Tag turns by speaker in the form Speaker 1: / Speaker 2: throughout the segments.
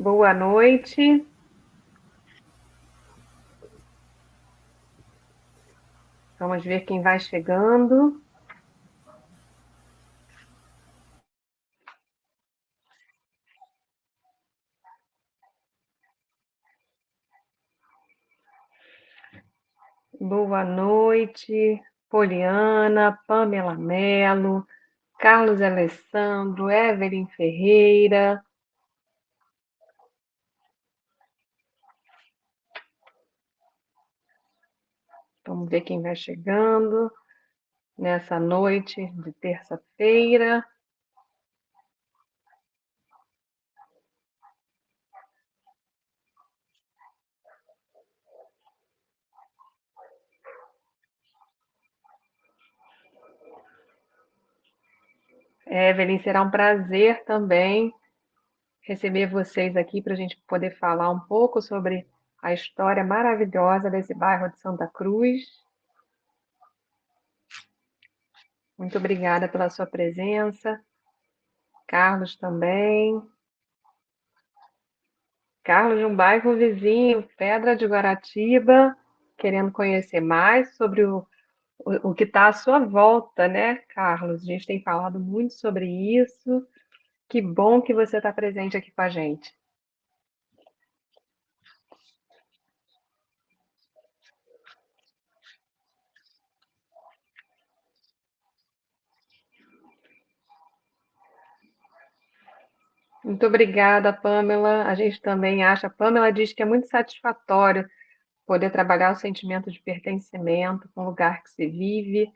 Speaker 1: Boa noite. Vamos ver quem vai chegando. Boa noite, Poliana, Pamela Mello, Carlos Alessandro, Evelyn Ferreira. Vamos ver quem vai chegando nessa noite de terça-feira. Evelyn, será um prazer também receber vocês aqui para a gente poder falar um pouco sobre a história maravilhosa desse bairro de Santa Cruz. Muito obrigada pela sua presença. Carlos também. Carlos, de um bairro vizinho, Pedra de Guaratiba, querendo conhecer mais sobre o que está à sua volta, né, Carlos? A gente tem falado muito sobre isso. Que bom que você está presente aqui com a gente. Muito obrigada, Pamela. A gente também acha, a Pamela diz que é muito satisfatório poder trabalhar o sentimento de pertencimento com o lugar que se vive.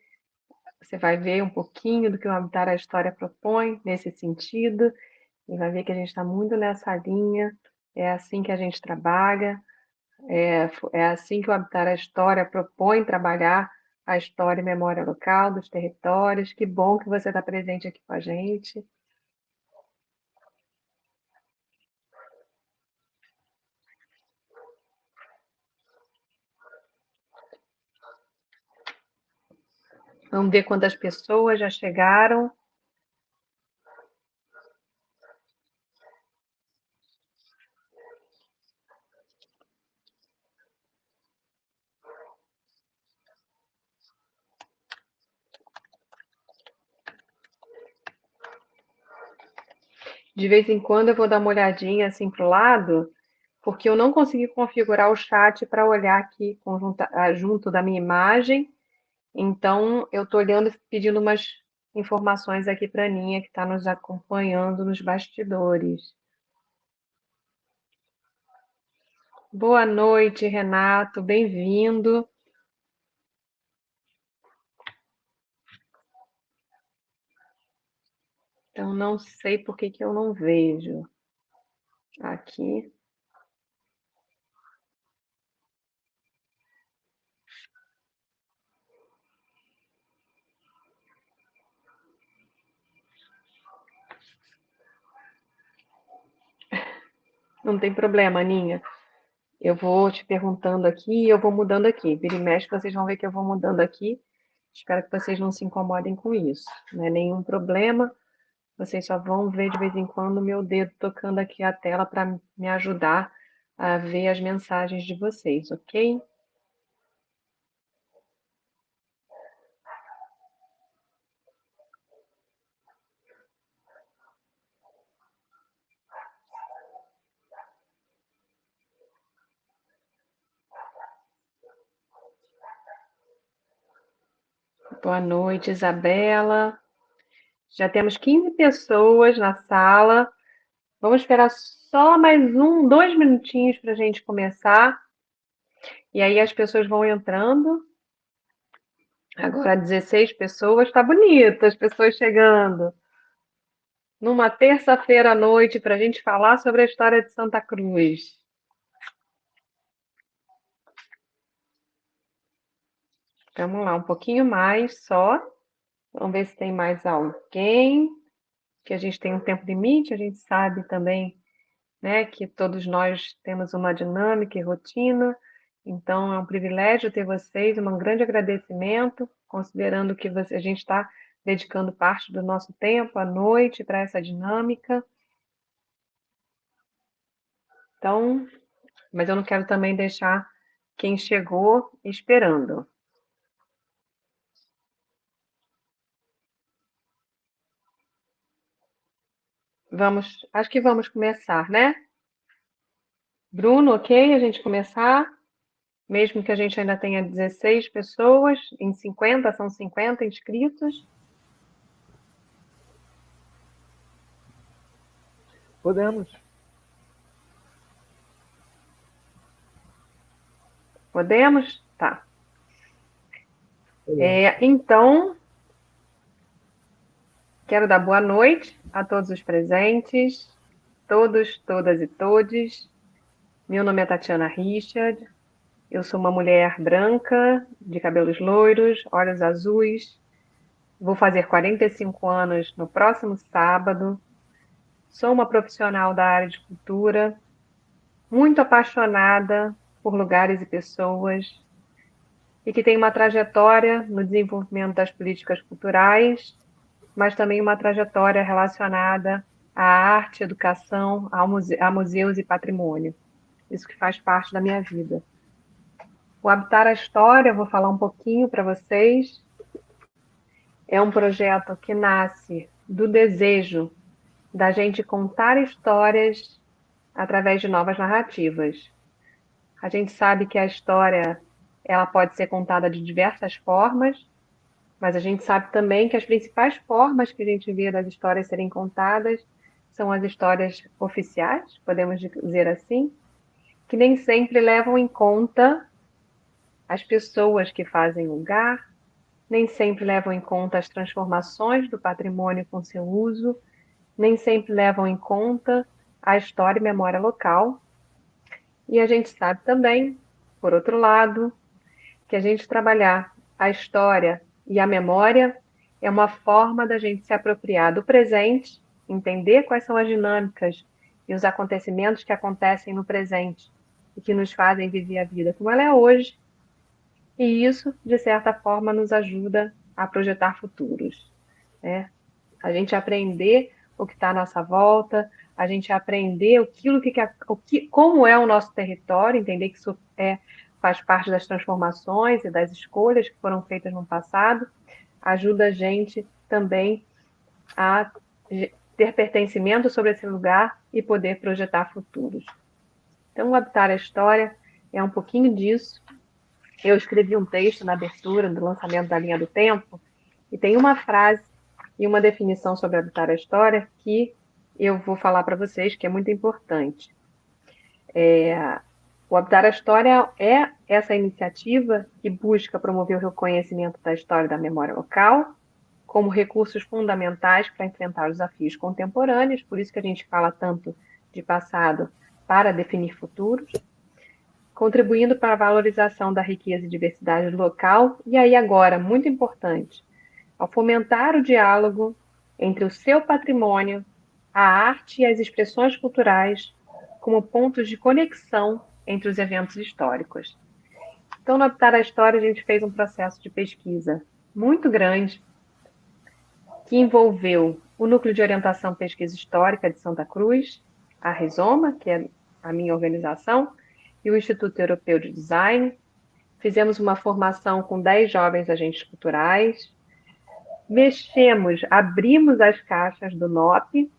Speaker 1: Você vai ver um pouquinho do que o Habitar a História propõe nesse sentido. E vai ver que a gente está muito nessa linha, é assim que a gente trabalha, é assim que o Habitar a História propõe trabalhar a história e memória local dos territórios. Que bom que você está presente aqui com a gente. Vamos ver quantas pessoas já chegaram de vez em quando. Eu vou dar uma olhadinha assim para o lado, porque eu não consegui configurar o chat para olhar aqui junto da minha imagem. Então, eu estou olhando e pedindo umas informações aqui para a Aninha, que está nos acompanhando nos bastidores. Boa noite, Renato, bem-vindo. Então, não sei por que que eu não vejo aqui. Não tem problema, Aninha. Eu vou te perguntando aqui e eu vou mudando aqui. Vira e mexe, vocês vão ver que eu vou mudando aqui. Espero que vocês não se incomodem com isso. Não é nenhum problema. Vocês só vão ver de vez em quando o meu dedo tocando aqui a tela para me ajudar a ver as mensagens de vocês, ok? Boa noite, Isabela. Já temos 15 pessoas na sala. Vamos esperar só mais 2 minutinhos para a gente começar. E aí as pessoas vão entrando. Agora 16 pessoas, tá bonito, as pessoas chegando. Numa terça-feira à noite para a gente falar sobre a história de Santa Cruz. Vamos lá, um pouquinho mais só. Vamos ver se tem mais alguém. Que a gente tem um tempo limite, a gente sabe também, né, que todos nós temos uma dinâmica e rotina. Então, é um privilégio ter vocês, um grande agradecimento, considerando que a gente está dedicando parte do nosso tempo à noite para essa dinâmica. Então, mas eu não quero também deixar quem chegou esperando. Acho que vamos começar, né? Bruno, ok? A gente começar, mesmo que a gente ainda tenha 16 pessoas, em 50, são 50 inscritos.
Speaker 2: Podemos.
Speaker 1: Podemos? Tá.
Speaker 2: Podemos.
Speaker 1: Então, quero dar boa noite a todos os presentes, todos, todas e todes. Meu nome é Tatiana Richard, eu sou uma mulher branca, de cabelos loiros, olhos azuis, vou fazer 45 anos no próximo sábado. Sou uma profissional da área de cultura, muito apaixonada por lugares e pessoas, e que tem uma trajetória no desenvolvimento das políticas culturais, mas também uma trajetória relacionada à arte, educação, a museus e patrimônio. Isso que faz parte da minha vida. O Habitar a História, eu vou falar um pouquinho para vocês. É um projeto que nasce do desejo da gente contar histórias através de novas narrativas. A gente sabe que a história ela pode ser contada de diversas formas, mas a gente sabe também que as principais formas que a gente vê das histórias serem contadas são as histórias oficiais, podemos dizer assim, que nem sempre levam em conta as pessoas que fazem lugar, nem sempre levam em conta as transformações do patrimônio com seu uso, nem sempre levam em conta a história e memória local. E a gente sabe também, por outro lado, que a gente trabalhar a história e a memória é uma forma da gente se apropriar do presente, entender quais são as dinâmicas e os acontecimentos que acontecem no presente e que nos fazem viver a vida como ela é hoje. E isso, de certa forma, nos ajuda a projetar futuros, né? A gente aprender o que está à nossa volta, a gente aprender como é o nosso território, entender que isso faz parte das transformações e das escolhas que foram feitas no passado, ajuda a gente também a ter pertencimento sobre esse lugar e poder projetar futuros. Então, o Habitar a História é um pouquinho disso. Eu escrevi um texto na abertura do lançamento da Linha do Tempo e tem uma frase e uma definição sobre habitar a história que eu vou falar para vocês, que é muito importante. O Habitar a História é essa iniciativa que busca promover o reconhecimento da história e da memória local como recursos fundamentais para enfrentar os desafios contemporâneos, por isso que a gente fala tanto de passado para definir futuros, contribuindo para a valorização da riqueza e diversidade local, e aí agora, muito importante, ao fomentar o diálogo entre o seu patrimônio, a arte e as expressões culturais como pontos de conexão entre os eventos históricos. Então, no Habitar a História, a gente fez um processo de pesquisa muito grande que envolveu o Núcleo de Orientação e Pesquisa Histórica de Santa Cruz, a Rizoma, que é a minha organização, e o Instituto Europeu de Design. Fizemos uma formação com 10 jovens agentes culturais, abrimos as caixas do NOP,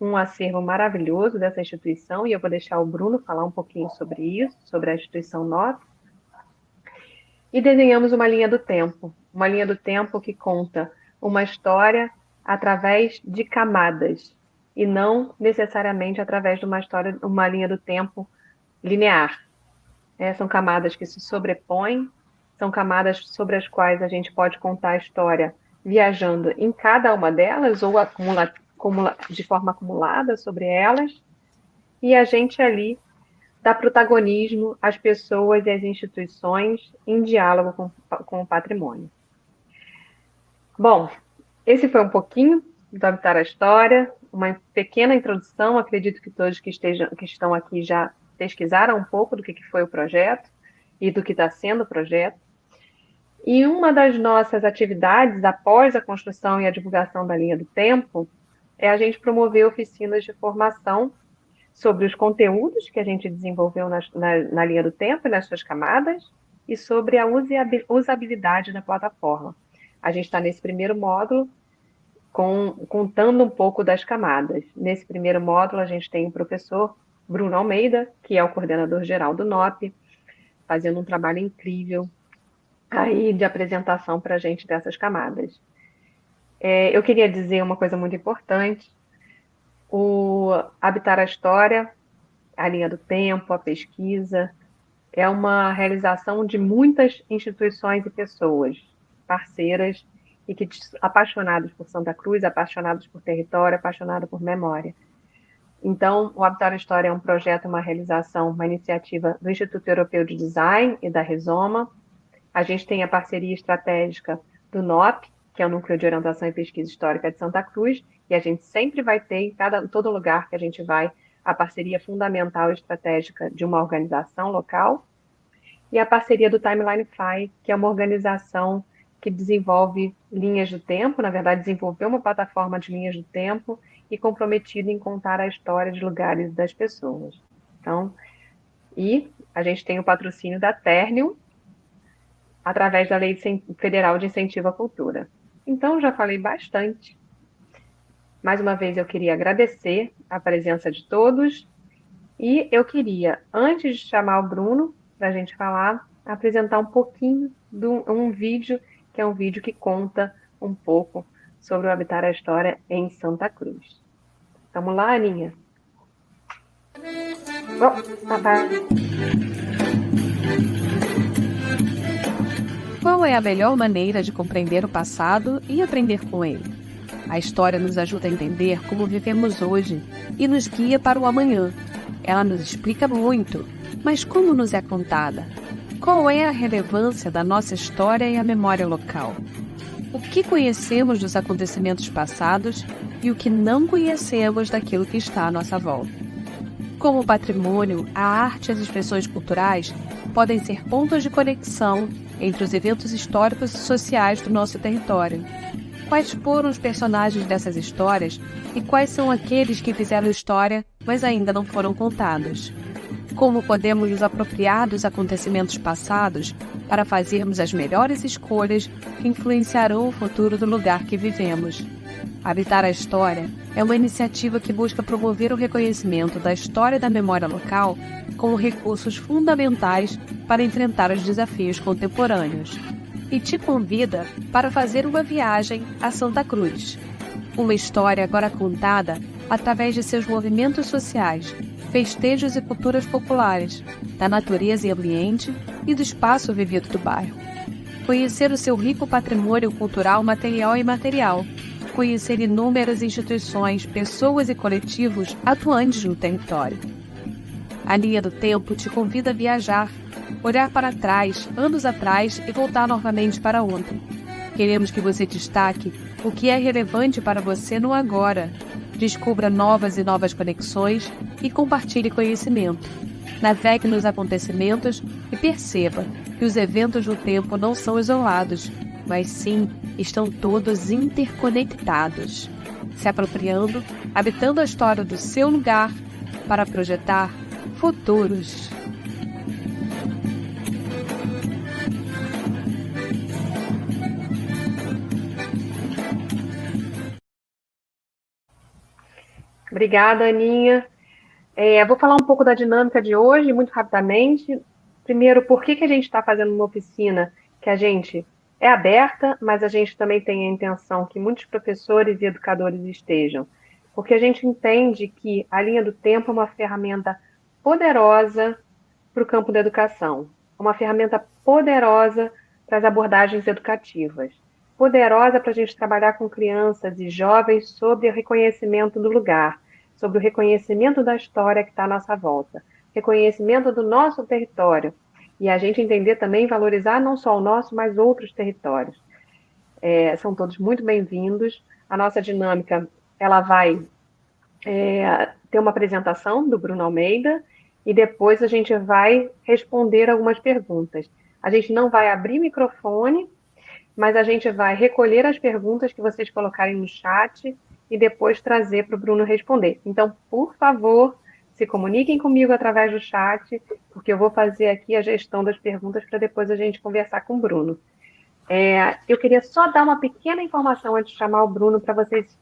Speaker 1: um acervo maravilhoso dessa instituição, e eu vou deixar o Bruno falar um pouquinho sobre isso, sobre a instituição NOP, e desenhamos uma linha do tempo que conta uma história através de camadas, e não necessariamente através de uma linha do tempo linear. São camadas que se sobrepõem, são camadas sobre as quais a gente pode contar a história viajando em cada uma delas ou de forma acumulada sobre elas, e a gente ali dá protagonismo às pessoas e às instituições em diálogo com o patrimônio. Bom, esse foi um pouquinho do Habitar a História, uma pequena introdução. Acredito que todos que estão aqui já pesquisaram um pouco do que foi o projeto e do que está sendo o projeto. E uma das nossas atividades após a construção e a divulgação da linha do tempo é a gente promover oficinas de formação sobre os conteúdos que a gente desenvolveu na linha do tempo e nas suas camadas, e sobre a usabilidade da plataforma. A gente está nesse primeiro módulo, contando um pouco das camadas. Nesse primeiro módulo, a gente tem o professor Bruno Almeida, que é o coordenador geral do NOP, fazendo um trabalho incrível aí de apresentação para a gente dessas camadas. Eu queria dizer uma coisa muito importante: o Habitar a História, a linha do tempo, a pesquisa, é uma realização de muitas instituições e pessoas parceiras e que apaixonados por Santa Cruz, apaixonados por território, apaixonados por memória. Então, o Habitar a História é um projeto, uma realização, uma iniciativa do Instituto Europeu de Design e da Rizoma. A gente tem a parceria estratégica do NOP, que é o Núcleo de Orientação e Pesquisa Histórica de Santa Cruz, e a gente sempre vai ter, em todo lugar que a gente vai, a parceria fundamental e estratégica de uma organização local, e a parceria do Timeline-Fi, que é uma organização que desenvolve linhas do tempo, na verdade, desenvolveu uma plataforma de linhas do tempo e comprometida em contar a história de lugares das pessoas. Então, e a gente tem o patrocínio da Ternium, através da Lei Federal de Incentivo à Cultura. Então, já falei bastante. Mais uma vez, eu queria agradecer a presença de todos e eu queria, antes de chamar o Bruno para a gente falar, apresentar um pouquinho de um vídeo, que é um vídeo que conta um pouco sobre o Habitar a História em Santa Cruz. Vamos lá, Aninha? Papai.
Speaker 2: Qual é a melhor maneira de compreender o passado e aprender com ele? A história nos ajuda a entender como vivemos hoje e nos guia para o amanhã. Ela nos explica muito, mas como nos é contada? Qual é a relevância da nossa história e a memória local? O que conhecemos dos acontecimentos passados e o que não conhecemos daquilo que está à nossa volta? Como patrimônio, a arte e as expressões culturais podem ser pontos de conexão entre os eventos históricos e sociais do nosso território. Quais foram os personagens dessas histórias e quais são aqueles que fizeram história, mas ainda não foram contados? Como podemos nos apropriar dos acontecimentos passados para fazermos as melhores escolhas que influenciarão o futuro do lugar que vivemos? Habitar a História é uma iniciativa que busca promover o reconhecimento da história e da memória local como recursos fundamentais para enfrentar os desafios contemporâneos. E te convida para fazer uma viagem a Santa Cruz. Uma história agora contada através de seus movimentos sociais, festejos e culturas populares, da natureza e ambiente e do espaço vivido do bairro. Conhecer o seu rico patrimônio cultural material e imaterial. Conhecer inúmeras instituições, pessoas e coletivos atuantes no território. A linha do tempo te convida a viajar, olhar para trás, anos atrás e voltar novamente para ontem. Queremos que você destaque o que é relevante para você no agora. Descubra novas e novas conexões e compartilhe conhecimento. Navegue nos acontecimentos e perceba que os eventos do tempo não são isolados, mas sim estão todos interconectados, se apropriando, habitando a história do seu lugar para projetar futuros.
Speaker 1: Obrigada, Aninha. Vou falar um pouco da dinâmica de hoje, muito rapidamente. Primeiro, por que a gente está fazendo uma oficina que a gente é aberta, mas a gente também tem a intenção que muitos professores e educadores estejam? Porque a gente entende que a linha do tempo é uma ferramenta poderosa para o campo da educação, uma ferramenta poderosa para as abordagens educativas, poderosa para a gente trabalhar com crianças e jovens sobre o reconhecimento do lugar, sobre o reconhecimento da história que está à nossa volta, reconhecimento do nosso território, e a gente entender também, valorizar não só o nosso, mas outros territórios. São todos muito bem-vindos. A nossa dinâmica, ela vai ter uma apresentação do Bruno Almeida, e depois a gente vai responder algumas perguntas. A gente não vai abrir microfone, mas a gente vai recolher as perguntas que vocês colocarem no chat e depois trazer para o Bruno responder. Então, por favor, se comuniquem comigo através do chat, porque eu vou fazer aqui a gestão das perguntas para depois a gente conversar com o Bruno. Eu queria só dar uma pequena informação antes de chamar o Bruno para vocês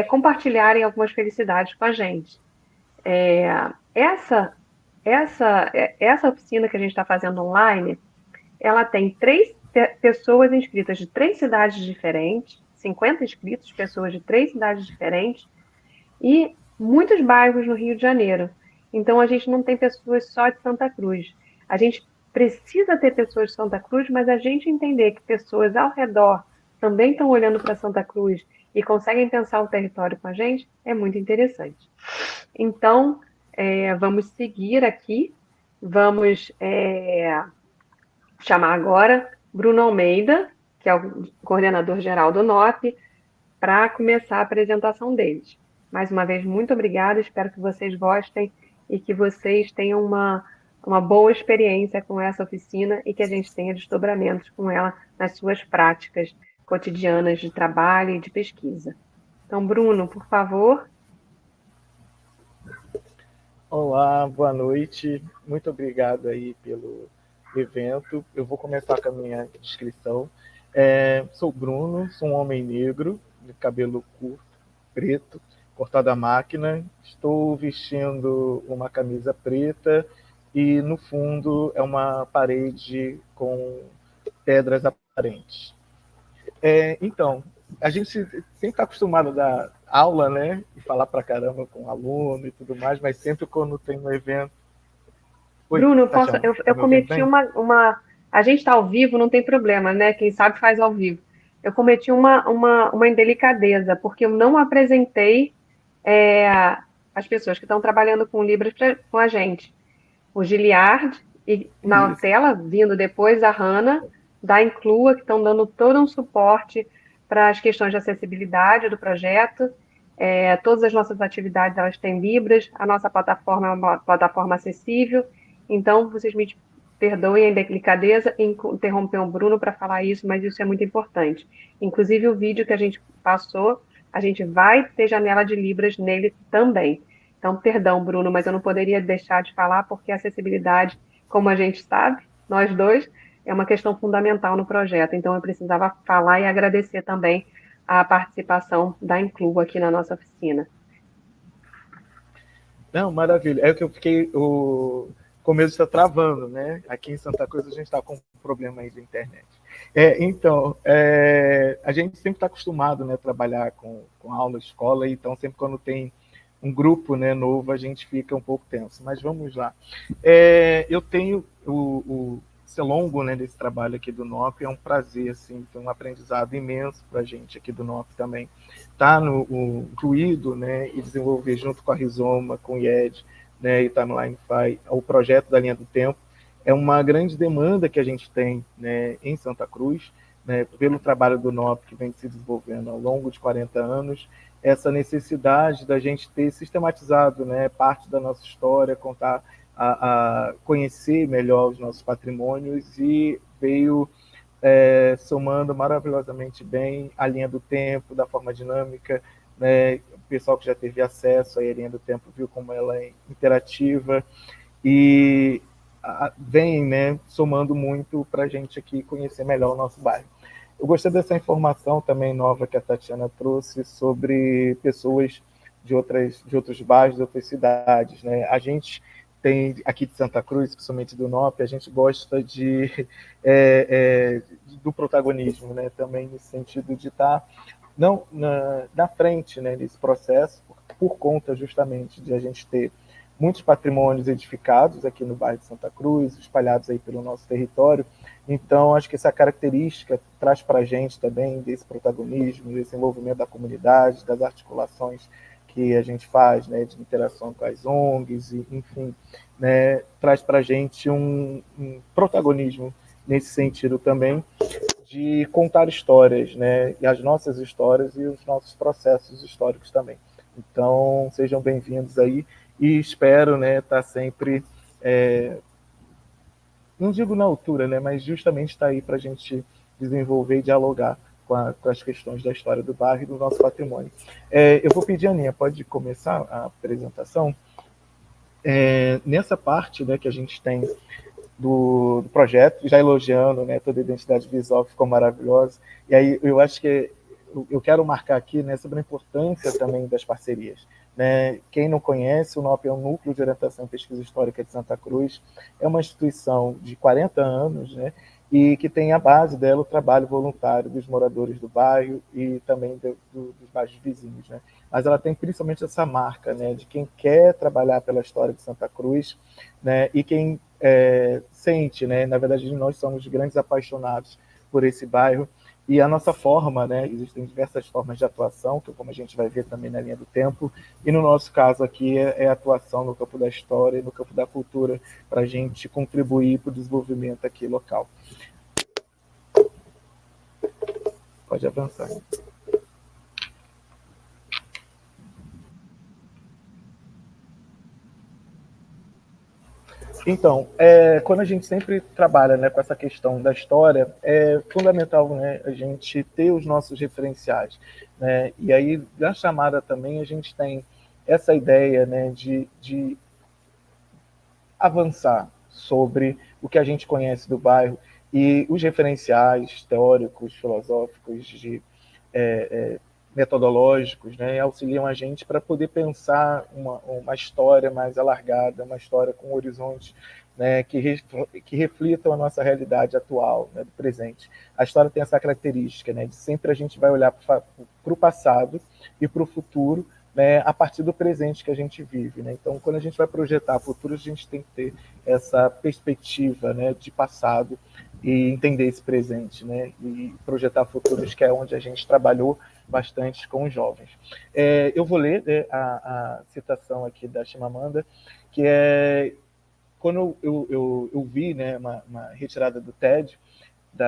Speaker 1: compartilharem algumas felicidades com a gente. É, essa, essa oficina que a gente está fazendo online, ela tem pessoas inscritas de 3 cidades diferentes, 50 inscritos, pessoas de 3 cidades diferentes, e muitos bairros no Rio de Janeiro. Então, a gente não tem pessoas só de Santa Cruz. A gente precisa ter pessoas de Santa Cruz, mas a gente entender que pessoas ao redor também estão olhando para Santa Cruz e conseguem pensar o território com a gente é muito interessante. Então, vamos seguir aqui. Vamos chamar agora Bruno Almeida, que é o coordenador geral do NOP, para começar a apresentação deles. Mais uma vez, muito obrigada, espero que vocês gostem e que vocês tenham uma boa experiência com essa oficina e que a gente tenha desdobramentos com ela nas suas práticas cotidianas de trabalho e de pesquisa. Então, Bruno, por favor.
Speaker 3: Olá, boa noite. Muito obrigado aí pelo evento. Eu vou começar com a minha descrição. Sou Bruno, sou um homem negro, de cabelo curto, preto, cortado à máquina. Estou vestindo uma camisa preta e no fundo é uma parede com pedras aparentes. Então, a gente sempre está acostumado a dar aula, né? E falar pra caramba com aluno e tudo mais, mas sempre quando tem um evento...
Speaker 1: Oi, Bruno, eu cometi uma... A gente está ao vivo, não tem problema, né? Quem sabe faz ao vivo. Eu cometi uma indelicadeza, porque eu não apresentei as pessoas que estão trabalhando com Libras com a gente. O Giliard, e na tela, vindo depois, a Hanna, da Inclua, que estão dando todo um suporte para as questões de acessibilidade do projeto. Todas as nossas atividades elas têm Libras, a nossa plataforma é uma plataforma acessível, então vocês me perdoem a delicadeza em interromper o Bruno para falar isso, mas isso é muito importante. Inclusive o vídeo que a gente passou, a gente vai ter janela de Libras nele também. Então, perdão, Bruno, mas eu não poderia deixar de falar porque a acessibilidade, como a gente sabe, nós dois, é uma questão fundamental no projeto. Então, eu precisava falar e agradecer também a participação da Inclua aqui na nossa oficina.
Speaker 3: Não, maravilha. É que eu fiquei... O começo está travando, né? Aqui em Santa Cruz a gente está com um problema aí de internet. Então, a gente sempre está acostumado, né, a trabalhar com aula, escola, então sempre quando tem um grupo, né, novo, a gente fica um pouco tenso. Mas vamos lá. Eu tenho esse longo, né, desse trabalho aqui do NOP, é um prazer, assim, foi um aprendizado imenso para a gente aqui do NOP também. Está incluído, né, e desenvolver junto com a Rizoma, com o IED, né, e Timeline Fi, o projeto da linha do tempo, é uma grande demanda que a gente tem, né, em Santa Cruz, né, pelo trabalho do NOP que vem se desenvolvendo ao longo de 40 anos, essa necessidade da gente ter sistematizado, né, parte da nossa história, contar, a conhecer melhor os nossos patrimônios, e veio somando maravilhosamente bem a linha do tempo, da forma dinâmica, né, o pessoal que já teve acesso à linha do tempo viu como ela é interativa, e vem, né, somando muito para a gente aqui conhecer melhor o nosso bairro. Eu gostei dessa informação também nova que a Tatiana trouxe sobre pessoas de outros bairros, de outras cidades, né? A gente tem aqui de Santa Cruz, principalmente do NOP, a gente gosta do protagonismo, né? Também nesse sentido de estar não na frente, né, nesse processo, por conta justamente de a gente ter muitos patrimônios edificados aqui no bairro de Santa Cruz, espalhados aí pelo nosso território. Então, acho que essa característica traz para a gente também desse protagonismo, desse envolvimento da comunidade, das articulações que a gente faz, né, de interação com as ONGs, e, enfim, né, traz para a gente um protagonismo nesse sentido também, de contar histórias, né, e as nossas histórias e os nossos processos históricos também. Então, sejam bem-vindos aí, e espero, né, estar sempre, não digo na altura, né, mas justamente estar aí para a gente desenvolver e dialogar com as questões da história do bairro e do nosso patrimônio. Eu vou pedir a Aninha, pode começar a apresentação? Nessa parte, né, que a gente tem do projeto, já elogiando, né, toda a identidade visual que ficou maravilhosa, e aí eu acho que eu quero marcar aqui, né, sobre a importância também das parcerias. Né? Quem não conhece, o NOP é o Núcleo de Orientação e Pesquisa Histórica de Santa Cruz, é uma instituição de 40 anos, né, e que tem a base dela o trabalho voluntário dos moradores do bairro e também dos bairros vizinhos. Né? Mas ela tem principalmente essa marca, né, de quem quer trabalhar pela história de Santa Cruz, né, e quem sente, né, na verdade nós somos grandes apaixonados por esse bairro, e a nossa forma, né, existem diversas formas de atuação, que como a gente vai ver também na linha do tempo, e no nosso caso aqui é a atuação no campo da história e no campo da cultura, para a gente contribuir para o desenvolvimento aqui local. Pode avançar. Então, quando a gente sempre trabalha, né, com essa questão da história, é fundamental, né, a gente ter os nossos referenciais. Né? E aí, na chamada também, a gente tem essa ideia, né, de avançar sobre o que a gente conhece do bairro e os referenciais teóricos, filosóficos, metodológicos, né, auxiliam a gente para poder pensar uma história mais alargada, uma história com horizontes, né, que reflitam a nossa realidade atual, né, do presente. A história tem essa característica, né, de sempre a gente vai olhar para o passado e para o futuro, né, a partir do presente que a gente vive. Né? Então, quando a gente vai projetar futuro, a gente tem que ter essa perspectiva, né, de passado e entender esse presente, né, e projetar futuros, que é onde a gente trabalhou bastante com os jovens. Eu vou ler, né, a citação aqui da Chimamanda, que é quando eu vi, né, uma retirada do TED, de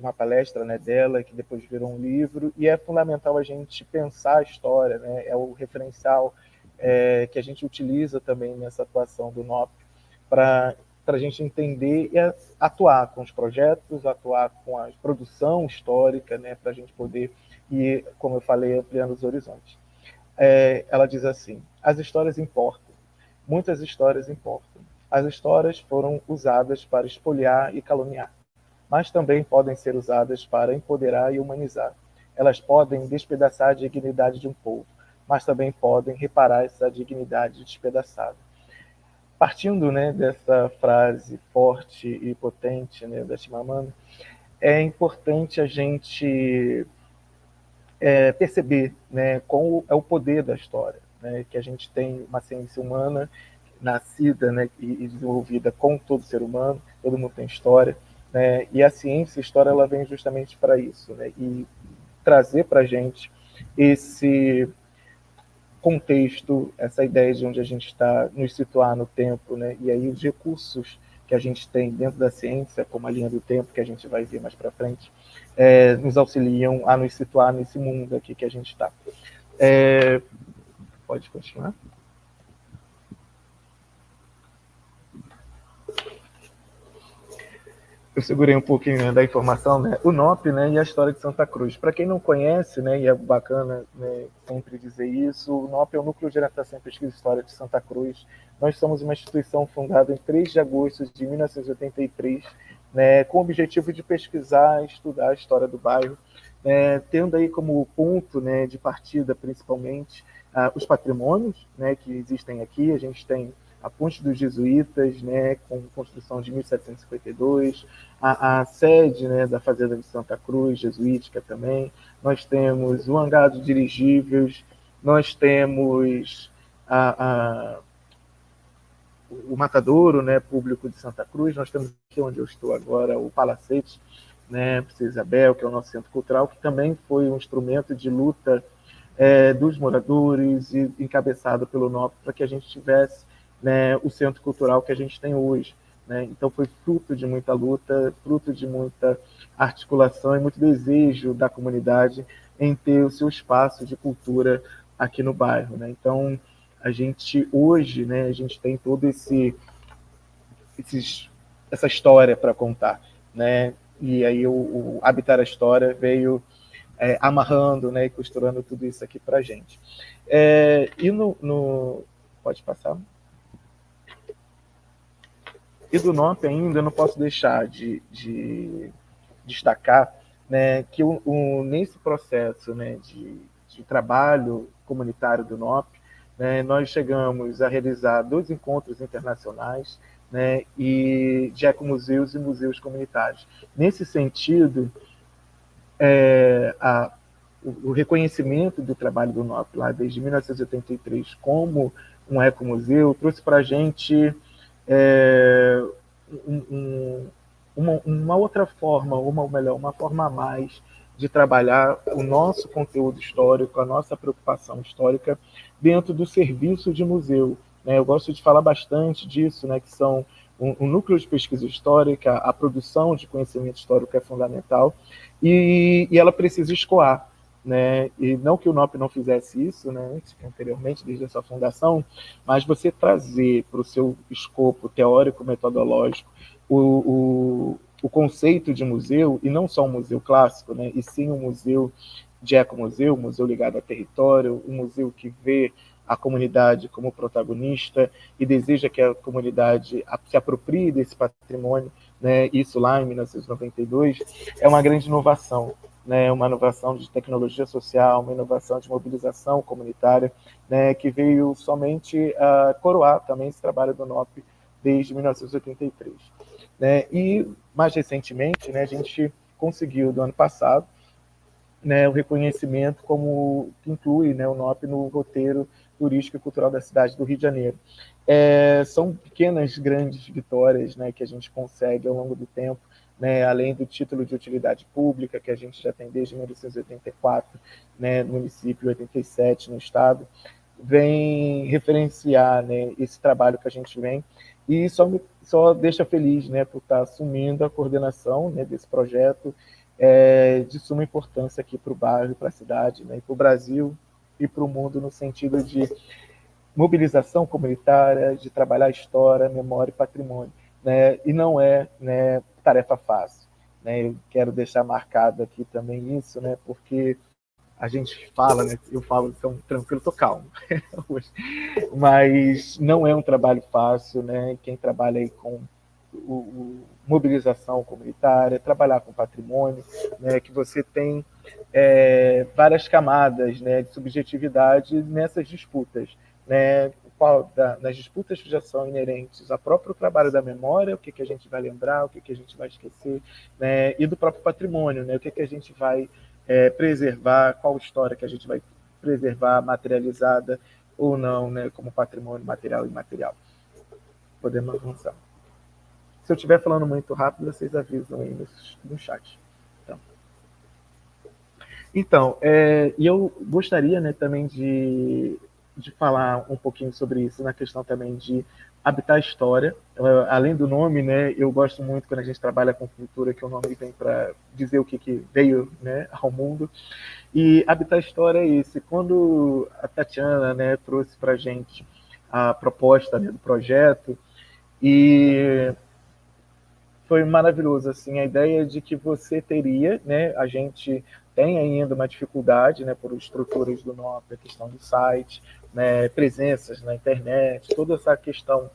Speaker 3: uma palestra, né, dela, que depois virou um livro, e é fundamental a gente pensar a história, né, é o referencial que a gente utiliza também nessa atuação do NOP para a gente entender e atuar com os projetos, atuar com a produção histórica, né, para a gente poder ir, como eu falei, ampliando os horizontes. Ela diz assim: as histórias importam, muitas histórias importam. As histórias foram usadas para espoliar e caluniar, mas também podem ser usadas para empoderar e humanizar. Elas podem despedaçar a dignidade de um povo, mas também podem reparar essa dignidade despedaçada. Partindo, né, dessa frase forte e potente, né, da Chimamanda, é importante a gente perceber, né, qual é o poder da história, né, que a gente tem uma ciência humana nascida, né, e desenvolvida com todo ser humano, todo mundo tem história, né, e a ciência, a história, ela vem justamente para isso, né, e trazer para a gente esse contexto, essa ideia de onde a gente está, nos situar no tempo, né, e aí os recursos que a gente tem dentro da ciência, como a linha do tempo, que a gente vai ver mais para frente, nos auxiliam a nos situar nesse mundo aqui que a gente está. Pode continuar? Eu segurei um pouquinho, né, da informação, né? O NOP, né, e a história de Santa Cruz. Para quem não conhece, né, e é bacana, né, sempre dizer isso, o NOP é o Núcleo de Orientação e Pesquisa Histórica de Santa Cruz. Nós somos uma instituição fundada em 3 de agosto de 1983, né, com o objetivo de pesquisar e estudar a história do bairro, né, tendo aí como ponto, né, de partida, principalmente, os patrimônios, né, que existem aqui. A gente tem a Ponte dos Jesuítas, né, com construção de 1752, a sede, né, da Fazenda de Santa Cruz, jesuítica também. Nós temos o hangar de dirigíveis, nós temos o matadouro, né, público de Santa Cruz, nós temos aqui onde eu estou agora o Palacete, né, Princesa Isabel, que é o nosso centro cultural, que também foi um instrumento de luta dos moradores e encabeçado pelo NOP para que a gente tivesse, né, o centro cultural que a gente tem hoje. Né? Então foi fruto de muita luta, fruto de muita articulação e muito desejo da comunidade em ter o seu espaço de cultura aqui no bairro. Né? Então a gente hoje, né, a gente tem todo essa história para contar, né? E aí o Habitar a História veio amarrando, né, e costurando tudo isso aqui para a gente. E pode passar? E do NOP ainda, eu não posso deixar de destacar, né, que nesse processo, né, de trabalho comunitário do NOP, né, nós chegamos a realizar 2 encontros internacionais, né, e de ecomuseus e museus comunitários. Nesse sentido, o reconhecimento do trabalho do NOP lá desde 1983 como um ecomuseu trouxe para a gente uma outra forma, uma forma a mais de trabalhar o nosso conteúdo histórico, a nossa preocupação histórica dentro do serviço de museu, né? Eu gosto de falar bastante disso, né, que são um núcleo de pesquisa histórica, a produção de conhecimento histórico é fundamental, e ela precisa escoar, né? E não que o NOP não fizesse isso, né, anteriormente, desde a sua fundação, mas você trazer para o seu escopo teórico-metodológico o conceito de museu, e não só um museu clássico, né, e sim um museu de ecomuseu, um museu ligado a território, um museu que vê a comunidade como protagonista e deseja que a comunidade se aproprie desse patrimônio, né, isso lá em 1992, é uma grande inovação, né, uma inovação de tecnologia social, uma inovação de mobilização comunitária, né, que veio somente coroar também esse trabalho do NOP desde 1983. Né, e, mais recentemente, né, a gente conseguiu, do ano passado, né, o reconhecimento como que inclui, né, o NOP no roteiro turístico e cultural da cidade do Rio de Janeiro. São pequenas, grandes vitórias, né, que a gente consegue ao longo do tempo, né, além do título de utilidade pública, que a gente já tem desde 1984, né, no município, 87 no estado, vem referenciar, né, esse trabalho que a gente vem, e só deixa feliz, né, por estar assumindo a coordenação, né, desse projeto, de suma importância aqui para o bairro, para a cidade, né, para o Brasil e para o mundo, no sentido de mobilização comunitária, de trabalhar história, memória e patrimônio, né, e não é, né, tarefa fácil, né. Eu quero deixar marcado aqui também isso, né, porque a gente fala, né, eu falo, então, tranquilo, tô calmo, mas não é um trabalho fácil, né, quem trabalha aí com mobilização comunitária, trabalhar com patrimônio, né, que você tem várias camadas, né, de subjetividade nessas disputas, né, nas disputas que já são inerentes ao próprio trabalho da memória, o que a gente vai lembrar, o que a gente vai esquecer, né, e do próprio patrimônio, né, o que a gente vai preservar, qual história que a gente vai preservar, materializada ou não, né, como patrimônio material e imaterial. Podemos avançar. Se eu estiver falando muito rápido, vocês avisam aí no chat. Então, e eu gostaria, né, também de falar um pouquinho sobre isso, na questão também de habitar a história. Além do nome, né, eu gosto muito quando a gente trabalha com cultura, que o nome vem para dizer o que veio, né, ao mundo. E habitar a história é isso. Quando a Tatiana, né, trouxe para a gente a proposta, né, do projeto, e foi maravilhoso, assim, a ideia de que você teria, né, a gente tem ainda uma dificuldade, né, por estruturas do NOP, a questão do site, né, presenças na internet, toda essa questão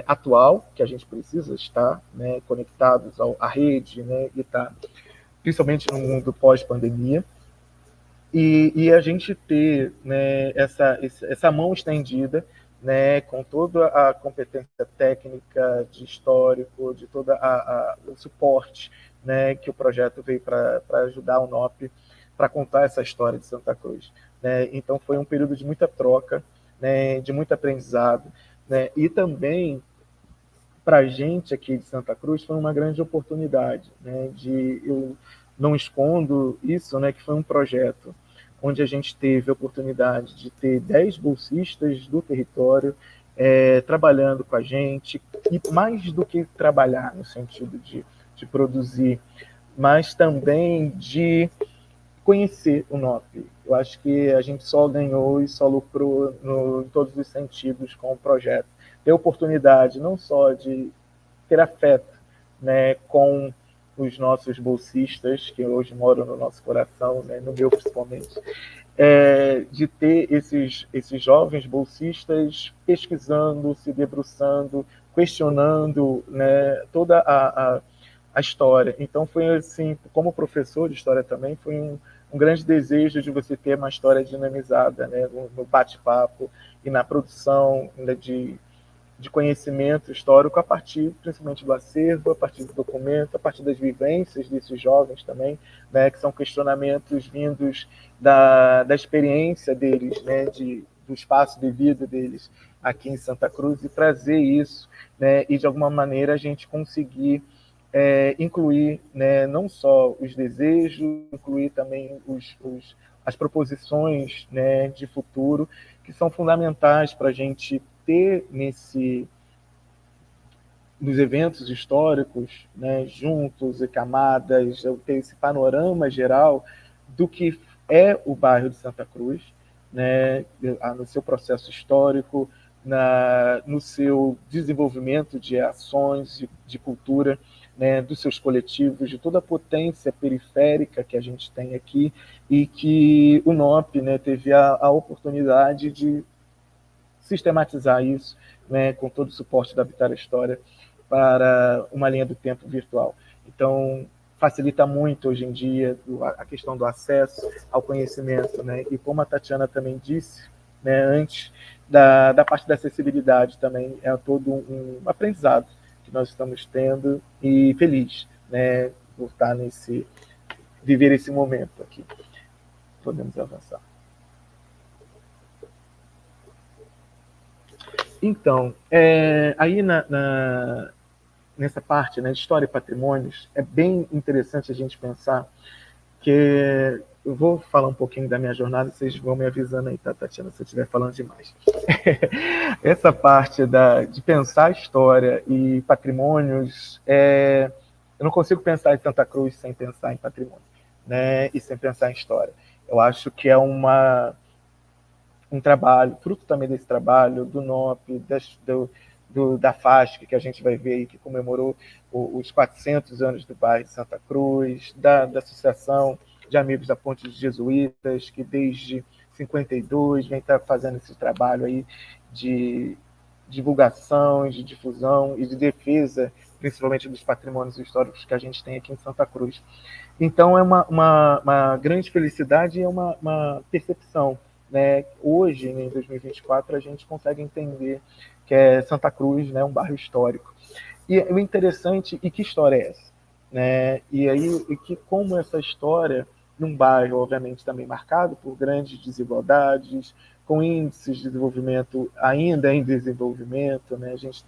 Speaker 3: atual, que a gente precisa estar, né, conectados à rede, né, e estar, principalmente no mundo pós-pandemia, e a gente ter, né, essa mão estendida, né, com toda a competência técnica, de histórico, de todo o suporte, né, que o projeto veio para ajudar o NOP para contar essa história de Santa Cruz. Né? Então foi um período de muita troca, né, de muito aprendizado, né, e também para a gente aqui de Santa Cruz foi uma grande oportunidade, né, eu não escondo isso, né, que foi um projeto onde a gente teve a oportunidade de ter 10 bolsistas do território trabalhando com a gente, e mais do que trabalhar no sentido de produzir, mas também de conhecer o NOP. Eu acho que a gente só ganhou e só lucrou em todos os sentidos com o projeto. Ter oportunidade não só de ter afeto, né, com os nossos bolsistas, que hoje moram no nosso coração, né, no meu principalmente, de ter esses jovens bolsistas pesquisando, se debruçando, questionando, né, toda a história. Então foi assim, como professor de história também, foi um grande desejo de você ter uma história dinamizada, né, no bate-papo e na produção, né, de conhecimento histórico a partir, principalmente, do acervo, a partir do documento, a partir das vivências desses jovens também, né, que são questionamentos vindos da experiência deles, né, do espaço de vida deles aqui em Santa Cruz, e trazer isso, né, e de alguma maneira a gente conseguir incluir, né, não só os desejos, incluir também as proposições, né, de futuro, que são fundamentais para a gente ter nos eventos históricos, né, juntos e camadas, ter esse panorama geral do que é o bairro de Santa Cruz, né, no seu processo histórico, no seu desenvolvimento de ações de cultura, né, dos seus coletivos, de toda a potência periférica que a gente tem aqui, e que o NOP, né, teve a oportunidade de sistematizar isso, né, com todo o suporte da Vitória História, para uma linha do tempo virtual. Então, facilita muito hoje em dia a questão do acesso ao conhecimento, né? E como a Tatiana também disse, né, antes da parte da acessibilidade também, é todo um aprendizado que nós estamos tendo, e feliz, né, por estar viver esse momento aqui. Podemos avançar. Então, aí nessa parte, né, de história e patrimônios, é bem interessante a gente pensar que eu vou falar um pouquinho da minha jornada, vocês vão me avisando aí, tá, Tatiana, se eu estiver falando demais. Essa parte de pensar a história e patrimônios, eu não consigo pensar em Santa Cruz sem pensar em patrimônio, né, e sem pensar em história. Eu acho que é um trabalho, fruto também desse trabalho, do NOP, da FASC, que a gente vai ver aí, que comemorou os 400 anos do bairro de Santa Cruz, da Associação de Amigos da Ponte dos Jesuítas, que desde 52 vem fazendo esse trabalho aí de divulgação, de difusão e de defesa, principalmente dos patrimônios históricos que a gente tem aqui em Santa Cruz. Então, é uma grande felicidade e é uma percepção, né? Hoje, em 2024, a gente consegue entender que Santa Cruz, né, um bairro histórico. E o interessante, e que história é essa? Né? E aí, como essa história, num bairro, obviamente, também marcado por grandes desigualdades, com índices de desenvolvimento ainda em desenvolvimento, né? A gente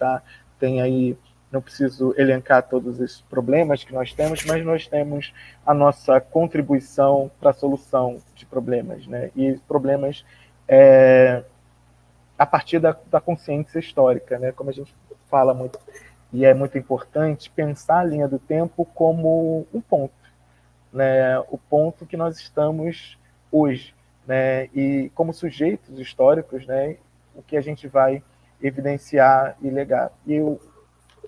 Speaker 3: tem aí, não preciso elencar todos esses problemas que nós temos, mas nós temos a nossa contribuição para a solução de problemas, né? E problemas a partir da consciência histórica, né? Como a gente fala muito, e é muito importante pensar a linha do tempo como um ponto, né? O ponto que nós estamos hoje, né? E como sujeitos históricos, né? O que a gente vai evidenciar e legar. E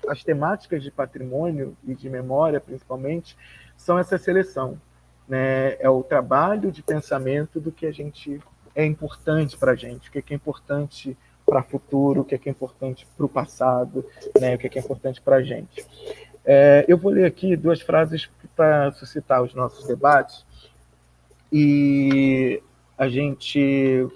Speaker 3: as temáticas de patrimônio e de memória, principalmente, são essa seleção, né? É o trabalho de pensamento do que a gente é importante para a gente, o que é importante para o futuro, o que é importante para o passado, né? O que é importante para a gente. Eu vou ler aqui duas frases para suscitar os nossos debates e a gente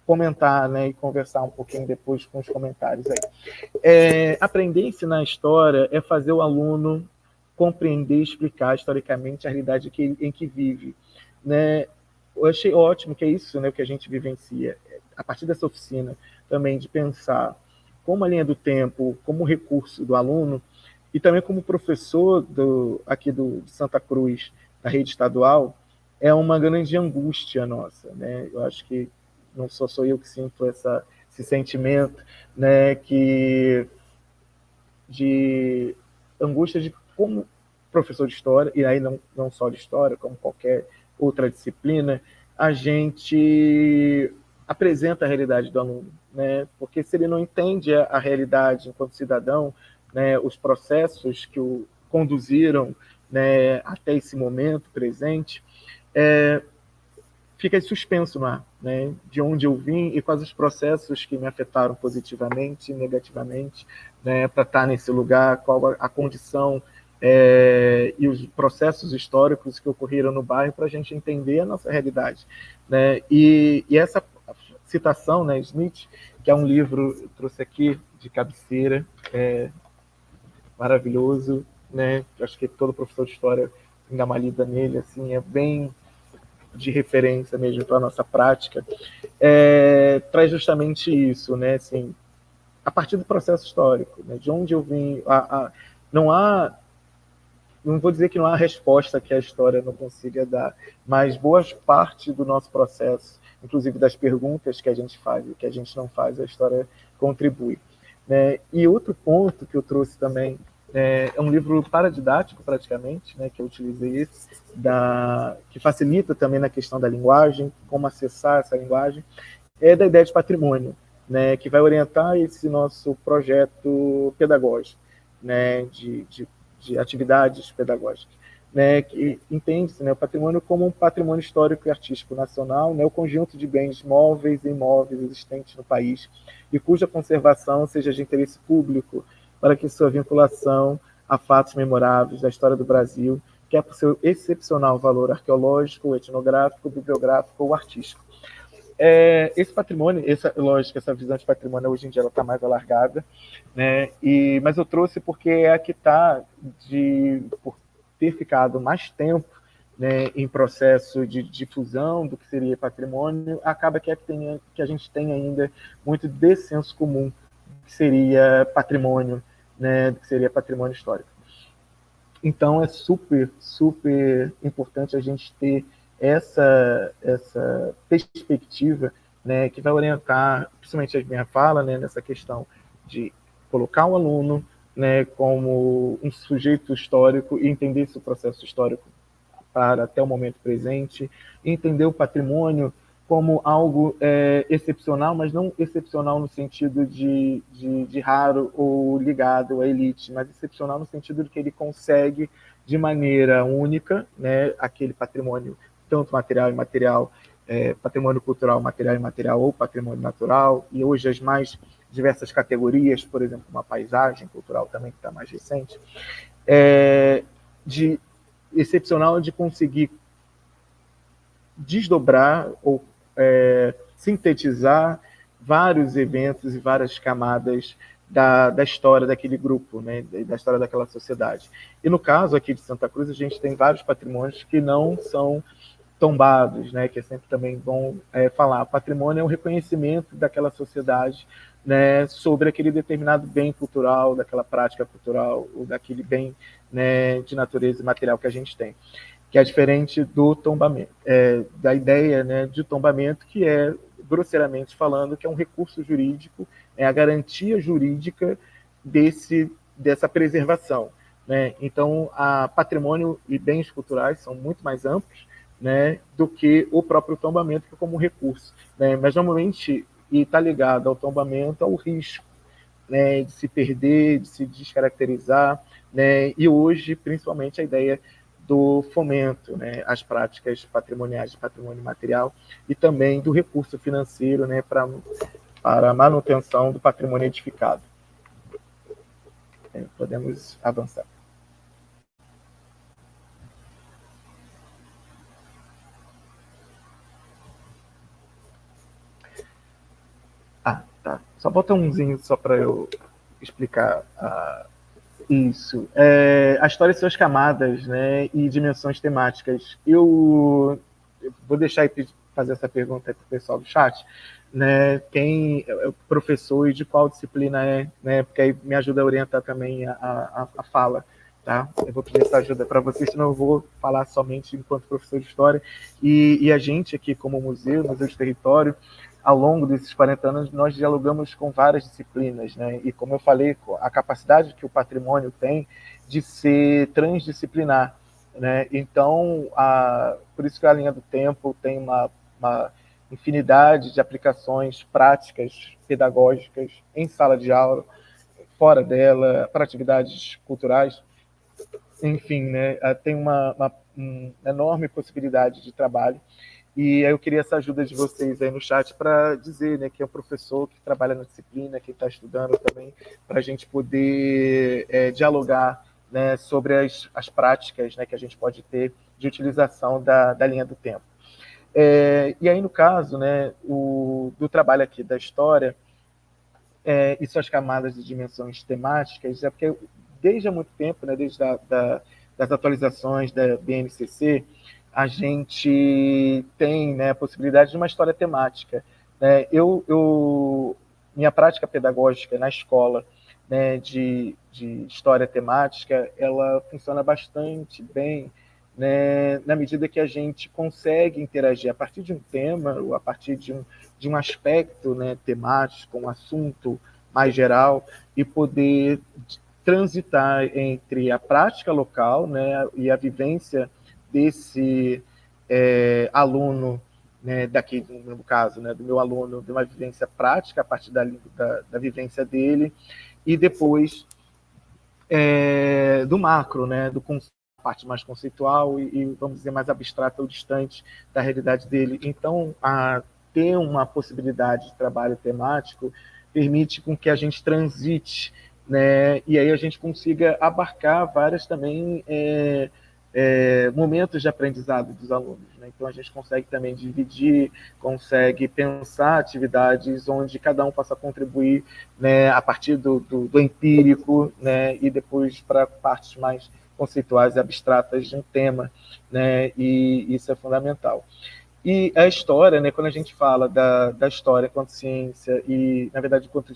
Speaker 3: comentar, né, e conversar um pouquinho depois com os comentários aí. Aprender a ensinar história é fazer o aluno compreender e explicar historicamente a realidade em que vive, né? Eu achei ótimo que é isso, né, que a gente vivencia. A partir dessa oficina também de pensar como a linha do tempo, como recurso do aluno, e também como professor aqui de Santa Cruz, da rede estadual, é uma grande angústia nossa, né? Eu acho que não sou eu que sinto esse sentimento, né, de angústia de como professor de história, e aí não só de história, como qualquer outra disciplina, a gente apresenta a realidade do aluno, né? Porque se ele não entende a realidade enquanto cidadão, né, os processos que o conduziram, né, até esse momento presente, fica suspenso no ar, né? De onde eu vim e quais os processos que me afetaram positivamente e negativamente, né? Para estar nesse lugar, qual a condição e os processos históricos que ocorreram no bairro para a gente entender a nossa realidade, né? E essa citação, né, Smith, que é um livro, eu trouxe aqui de cabeceira, maravilhoso, né? Acho que todo professor de história ainda uma lida nele, assim, é bem de referência mesmo para a nossa prática, traz justamente isso, né? Assim, a partir do processo histórico, né? De onde eu vim, não há, não vou dizer que não há resposta que a história não consiga dar, mas boas parte do nosso processo, inclusive das perguntas que a gente faz e que a gente não faz, a história contribui, né? E outro ponto que eu trouxe também é um livro paradidático, praticamente, né, que eu utilizei esse, que facilita também na questão da linguagem, como acessar essa linguagem, é da ideia de patrimônio, né, que vai orientar esse nosso projeto pedagógico, né, de atividades pedagógicas, né, que entende-se, né, o patrimônio como um patrimônio histórico e artístico nacional, né, o conjunto de bens móveis e imóveis existentes no país e cuja conservação seja de interesse público para que sua vinculação a fatos memoráveis da história do Brasil, que é por seu excepcional valor arqueológico, etnográfico, bibliográfico ou artístico. Esse patrimônio, lógico, essa visão de patrimônio hoje em dia ela está mais alargada, né? Mas eu trouxe porque é a que está, por ter ficado mais tempo, né, em processo de difusão do que seria patrimônio, acaba que a gente tem ainda muito dessenso comum do que seria patrimônio, né, do que seria patrimônio histórico. Então é super, super importante a gente ter essa perspectiva, né, que vai orientar, principalmente a minha fala, né, nessa questão de colocar o aluno, né, como um sujeito histórico e entender esse processo histórico para até o momento presente, entender o patrimônio como algo excepcional, mas não excepcional no sentido de raro ou ligado à elite, mas excepcional no sentido de que ele consegue, de maneira única, né, aquele patrimônio, tanto material e imaterial, patrimônio cultural, material e imaterial, ou patrimônio natural, e hoje as mais diversas categorias, por exemplo, uma paisagem cultural também, que está mais recente, de excepcional de conseguir desdobrar ou sintetizar vários eventos e várias camadas da história daquele grupo, né, da história daquela sociedade. E no caso aqui de Santa Cruz, a gente tem vários patrimônios que não são tombados, né, que é sempre também bom falar. Patrimônio é um reconhecimento daquela sociedade, né, sobre aquele determinado bem cultural, daquela prática cultural, ou daquele bem, né, de natureza material que a gente tem, que é diferente do tombamento, da ideia, né, de tombamento, que é, grosseiramente falando, que é um recurso jurídico, é a garantia jurídica dessa preservação, né? Então, patrimônio e bens culturais são muito mais amplos, né, do que o próprio tombamento, que é como um recurso, né? Mas normalmente está ligado ao tombamento ao risco, né, de se perder, de se descaracterizar, né? E hoje, principalmente, a ideia do fomento, né, às práticas patrimoniais de patrimônio material e também do recurso financeiro, né, para a manutenção do patrimônio edificado. Podemos avançar. Tá. Só bota umzinho só para eu explicar isso. A história e suas camadas, né, e dimensões temáticas. Eu vou deixar aí fazer essa pergunta para o pessoal do chat, né, quem é o professor e de qual disciplina né, porque aí me ajuda a orientar também a fala. Tá? Eu vou pedir essa ajuda para vocês, senão eu vou falar somente enquanto professor de história. E a gente aqui, como Museu de Território, ao longo desses 40 anos, nós dialogamos com várias disciplinas, né? E como eu falei, a capacidade que o patrimônio tem de ser transdisciplinar, né? Então, por isso que a linha do tempo tem uma infinidade de aplicações práticas, pedagógicas, em sala de aula, fora dela, para atividades culturais. Enfim, né? Tem uma enorme possibilidade de trabalho. E aí eu queria essa ajuda de vocês aí no chat para dizer, né, que é o professor que trabalha na disciplina, que está estudando também, para a gente poder dialogar, né, sobre as práticas, né, que a gente pode ter de utilização da linha do tempo. E aí, no caso, né, do trabalho aqui da história, e suas camadas de dimensões temáticas, é porque desde há muito tempo, né, desde das atualizações da BNCC, a gente tem, né, a possibilidade de uma história temática. Né? Minha prática pedagógica na escola, né, de história temática, ela funciona bastante bem, né, na medida que a gente consegue interagir a partir de um tema, ou a partir de um aspecto, né, temático, um assunto mais geral, e poder transitar entre a prática local, né, e a vivência desse aluno, né, daqui no caso, né, do meu aluno, de uma vivência prática a partir da vivência dele, e depois do macro, né, parte mais conceitual e, vamos dizer, mais abstrata ou distante da realidade dele. Então, ter uma possibilidade de trabalho temático permite com que a gente transite, né, e aí a gente consiga abarcar várias também momentos de aprendizado dos alunos. Né? Então, a gente consegue também dividir, consegue pensar atividades onde cada um possa contribuir, né, a partir do empírico, né, e depois para partes mais conceituais e abstratas de um tema, né, e isso é fundamental. E a história, né, quando a gente fala da história enquanto ciência e, na verdade, enquanto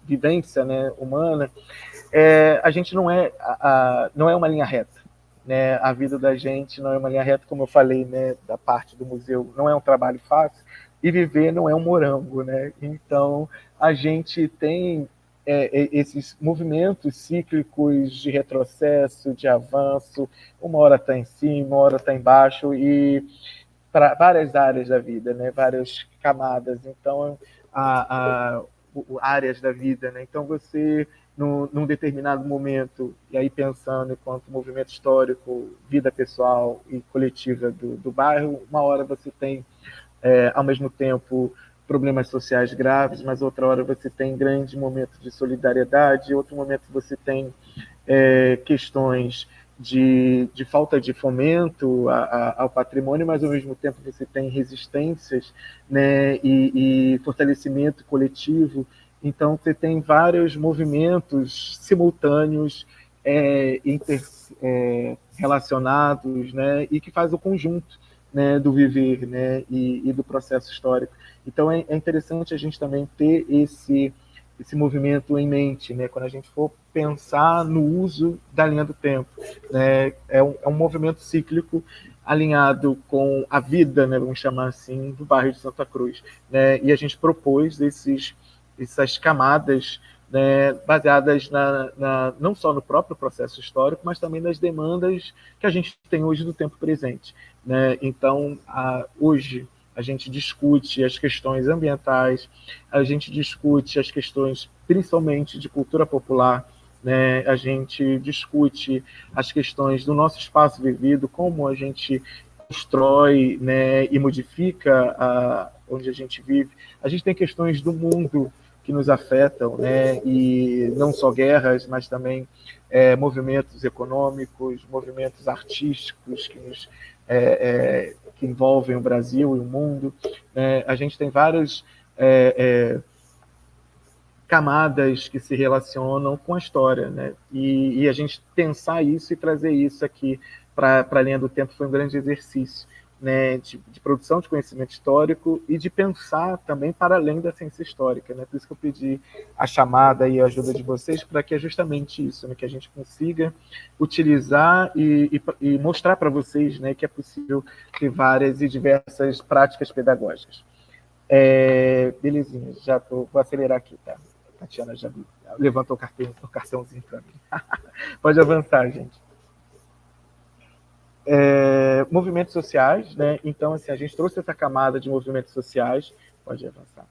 Speaker 3: vivência, né, humana, a gente não é uma linha reta. Né? A vida da gente não é uma linha reta, como eu falei, né, da parte do museu, não é um trabalho fácil, e viver não é um morango. Né? Então, a gente tem esses movimentos cíclicos de retrocesso, de avanço, uma hora está em cima, uma hora está embaixo, e para várias áreas da vida, né? Várias camadas. Então, áreas da vida. Né? Então, você, num determinado momento, e aí pensando enquanto movimento histórico, vida pessoal e coletiva do bairro, uma hora você tem, ao mesmo tempo, problemas sociais graves, mas outra hora você tem grandes momentos de solidariedade, outro momento você tem questões de falta de fomento ao patrimônio, mas ao mesmo tempo você tem resistências, né, e fortalecimento coletivo. Então você tem vários movimentos simultâneos, relacionados, né, e que faz o conjunto, né, do viver, né, e do processo histórico. Então é interessante a gente também ter esse movimento em mente, né, quando a gente for pensar no uso da linha do tempo. Né, é um movimento cíclico alinhado com a vida, né, vamos chamar assim, do bairro de Santa Cruz. Né, e a gente propôs essas camadas, né, baseadas não só no próprio processo histórico, mas também nas demandas que a gente tem hoje do tempo presente. Né? Então, hoje, a gente discute as questões ambientais, a gente discute as questões principalmente de cultura popular, né? A gente discute as questões do nosso espaço vivido, como a gente constrói, né, e modifica onde a gente vive. A gente tem questões do mundo que nos afetam, né, e não só guerras, mas também movimentos econômicos, movimentos artísticos que envolvem o Brasil e o mundo. A gente tem várias camadas que se relacionam com a história. Né? E a gente pensar isso e trazer isso aqui para a linha do tempo foi um grande exercício, né, de produção de conhecimento histórico e de pensar também para além da ciência histórica. Né? Por isso que eu pedi a chamada e a ajuda de vocês, para que é justamente isso, né, que a gente consiga utilizar e mostrar para vocês, né, que é possível ter várias e diversas práticas pedagógicas. Belezinha, vou acelerar aqui, tá? A Tatiana já levantou o cartãozinho para mim. Pode avançar, gente. Movimentos sociais, né? Então, assim, a gente trouxe essa camada de movimentos sociais, pode avançar,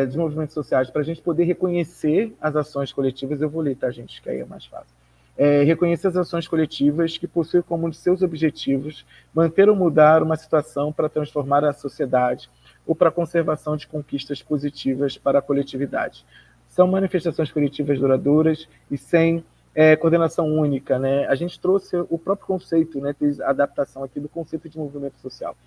Speaker 3: de movimentos sociais, para a gente poder reconhecer as ações coletivas. Eu vou ler, tá, gente? Que aí é mais fácil. reconhecer as ações coletivas que possuem como um de seus objetivos manter ou mudar uma situação para transformar a sociedade ou para a conservação de conquistas positivas para a coletividade. São manifestações coletivas duradouras e sem coordenação única, né? A gente trouxe o próprio conceito, né, fez a adaptação aqui do conceito de movimento social,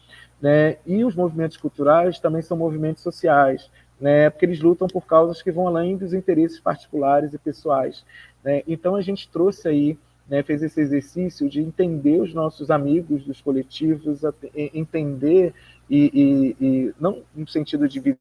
Speaker 3: né? E os movimentos culturais também são movimentos sociais, né? Porque eles lutam por causas que vão além dos interesses particulares e pessoais, né? Então a gente trouxe aí, né, fez esse exercício de entender os nossos amigos dos coletivos, entender e não no sentido de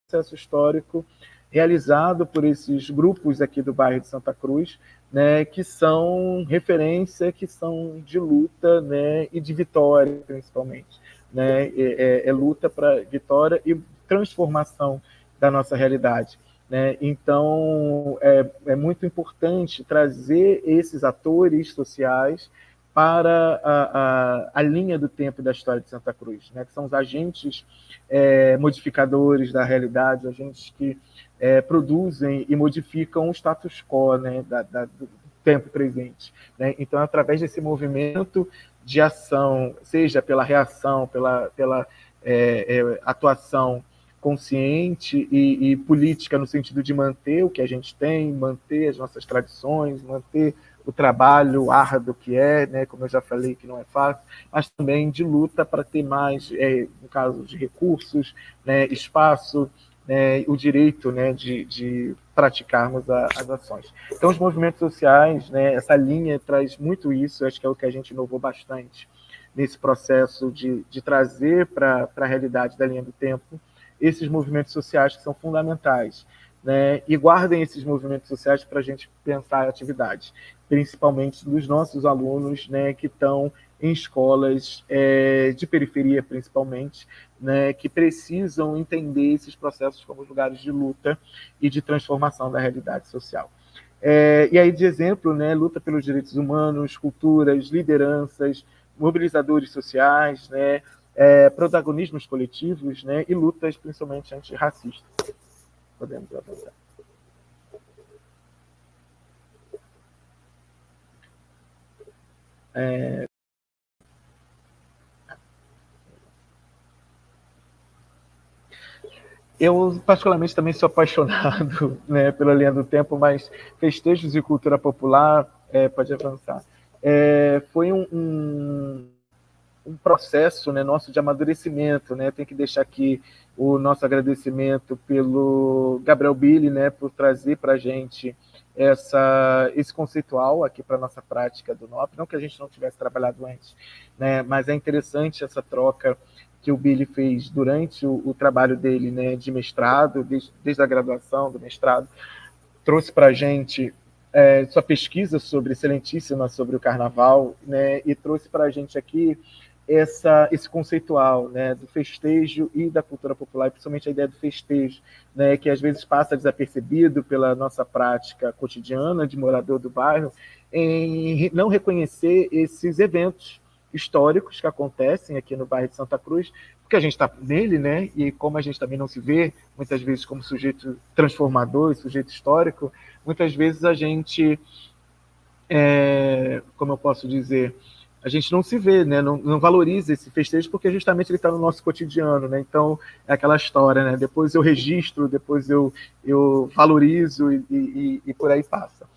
Speaker 3: processo histórico realizado por esses grupos aqui do bairro de Santa Cruz, né, que são referência, que são de luta, né, e de vitória, principalmente. Né, luta para vitória e transformação da nossa realidade. Né? Então, é muito importante trazer esses atores sociais para a linha do tempo da história de Santa Cruz, né? Que são os agentes modificadores da realidade, agentes que produzem e modificam o status quo, né, do tempo presente. Né? Então, através desse movimento de ação, seja pela reação, pela atuação consciente e política no sentido de manter o que a gente tem, manter as nossas tradições, manter o trabalho árduo que né, como eu já falei, que não é fácil, mas também de luta para ter mais, no caso de recursos, né, espaço, né, o direito, né, de praticarmos as ações. Então, os movimentos sociais, né, essa linha traz muito isso, acho que é o que a gente inovou bastante nesse processo de trazer para a realidade da linha do tempo esses movimentos sociais que são fundamentais, né? E guardem esses movimentos sociais para a gente pensar atividades, principalmente dos nossos alunos, né, que estão em escolas de periferia, principalmente, né, que precisam entender esses processos como lugares de luta e de transformação da realidade social. E aí, de exemplo, né, luta pelos direitos humanos, culturas, lideranças, mobilizadores sociais, né, protagonismos coletivos, né, e lutas principalmente antirracistas. Podemos avançar. Eu, particularmente, também sou apaixonado, né, pela linha do tempo, mas festejos e cultura popular, pode avançar. Foi um processo, né, nosso de amadurecimento, né? Tem que deixar aqui o nosso agradecimento pelo Gabriel Billy, né, por trazer para a gente esse conceitual aqui para a nossa prática do NOP, não que a gente não tivesse trabalhado antes, né, mas é interessante essa troca que o Billy fez durante o trabalho dele, né, de mestrado, desde a graduação do mestrado, trouxe para a gente sua pesquisa excelentíssima sobre o carnaval, né, e trouxe para a gente aqui esse conceitual, né, do festejo e da cultura popular, principalmente a ideia do festejo, né, que às vezes passa desapercebido pela nossa prática cotidiana de morador do bairro, em não reconhecer esses eventos históricos que acontecem aqui no bairro de Santa Cruz, porque a gente está nele, né, e como a gente também não se vê, muitas vezes, como sujeito transformador, sujeito histórico, muitas vezes a gente, como eu posso dizer, a gente não se vê, né? Não valoriza esse festejo porque justamente ele está no nosso cotidiano, né? Então é aquela história, né? Depois eu registro, depois eu valorizo e por aí passa.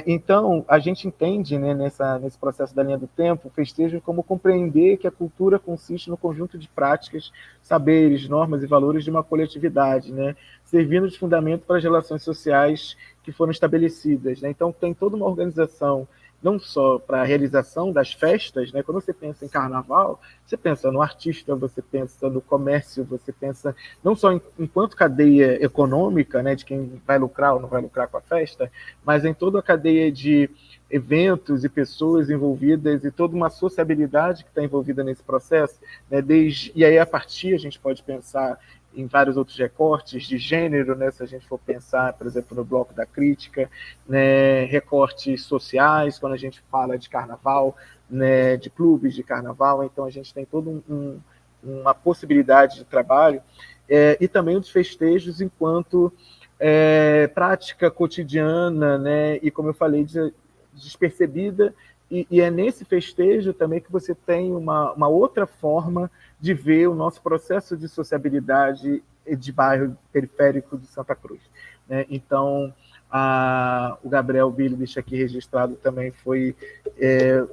Speaker 3: Então a gente entende, né, nesse processo da linha do tempo, o festejo como compreender que a cultura consiste no conjunto de práticas, saberes, normas e valores de uma coletividade, né? Servindo de fundamento para as relações sociais que foram estabelecidas, né? Então tem toda uma organização não só para a realização das festas, né? Quando você pensa em carnaval, você pensa no artista, você pensa no comércio, você pensa não só enquanto cadeia econômica, né, de quem vai lucrar ou não vai lucrar com a festa, mas em toda a cadeia de eventos e pessoas envolvidas e toda uma sociabilidade que está envolvida nesse processo, né? E aí, a partir, a gente pode pensar em vários outros recortes de gênero, né, se a gente for pensar, por exemplo, no bloco da crítica, né, recortes sociais, quando a gente fala de carnaval, né, de clubes de carnaval, então a gente tem toda uma possibilidade de trabalho e também os festejos enquanto prática cotidiana, né, e como eu falei, despercebida, e é nesse festejo também que você tem uma outra forma de ver o nosso processo de sociabilidade de bairro periférico de Santa Cruz, né? Então, o Gabriel Billy deixa aqui registrado também foi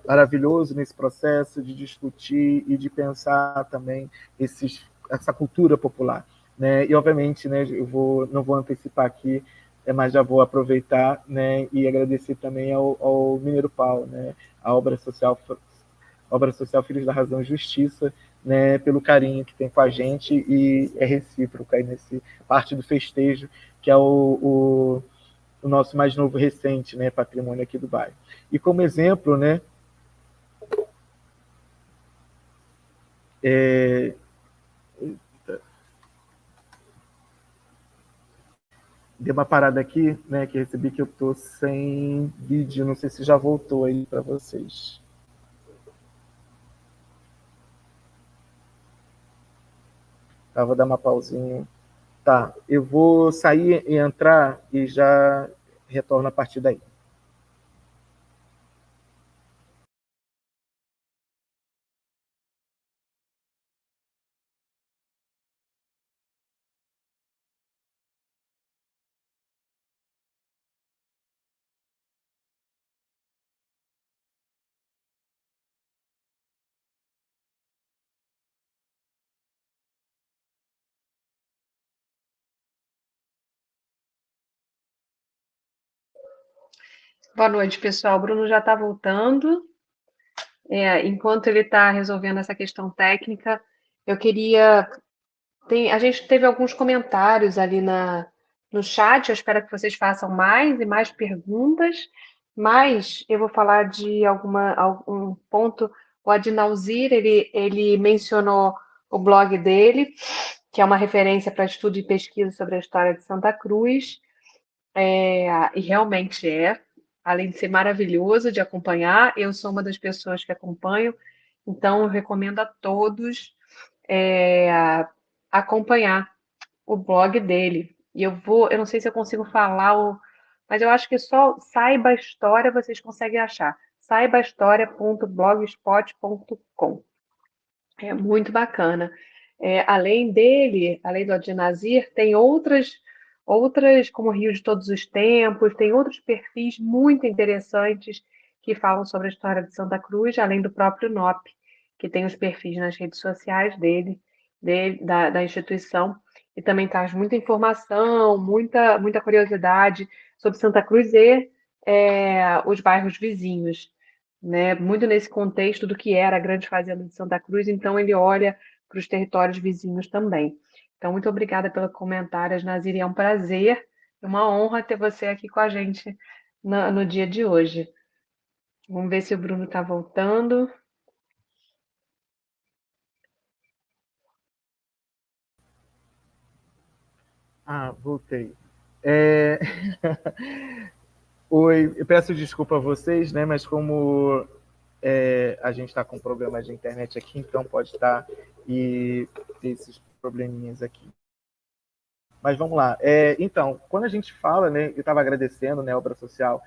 Speaker 3: maravilhoso nesse processo de discutir e de pensar também essa cultura popular, né? E obviamente, né, não vou antecipar aqui, mas já vou aproveitar, né, e agradecer também ao Mineiro Pau, né, a obra social Filhos da Razão e Justiça, né, pelo carinho que tem com a gente, e é recíproco aí nesse parte do festejo, que é o nosso mais novo recente, né, patrimônio aqui do bairro. E como exemplo, né, dei uma parada aqui, né, que recebi que eu tô sem vídeo, não sei se já voltou aí para vocês. Tá, vou dar uma pausinha. Tá, eu vou sair e entrar e já retorno a partir daí.
Speaker 1: Boa noite, pessoal. O Bruno já está voltando. Enquanto ele está resolvendo essa questão técnica, eu queria. A gente teve alguns comentários ali no chat. Eu espero que vocês façam mais e mais perguntas. Mas eu vou falar de algum ponto. O Adinauzir, ele mencionou o blog dele, que é uma referência para estudo e pesquisa sobre a história de Santa Cruz. E realmente além de ser maravilhoso de acompanhar, eu sou uma das pessoas que acompanho, então eu recomendo a todos é, acompanhar o blog dele. E eu não sei se eu consigo falar, mas eu acho que só Saiba a História vocês conseguem achar. saibahistoria.blogspot.com. É muito bacana. Além dele, além do Adnazir, tem outras como Rio de Todos os Tempos, tem outros perfis muito interessantes que falam sobre a história de Santa Cruz, além do próprio NOP, que tem os perfis nas redes sociais da instituição, e também traz muita informação, muita curiosidade sobre Santa Cruz e os bairros vizinhos, né? Muito nesse contexto do que era a Grande Fazenda de Santa Cruz, então ele olha para os territórios vizinhos também. Então, muito obrigada pelo comentário, Nazir, é um prazer, é uma honra ter você aqui com a gente no dia de hoje. Vamos ver se o Bruno está voltando.
Speaker 3: Voltei. Oi, eu peço desculpa a vocês, né, mas como a gente está com problemas de internet aqui, então pode estar e ter esses probleminhas aqui. Mas vamos lá. Então, quando a gente fala, né, eu estava agradecendo, né, a obra social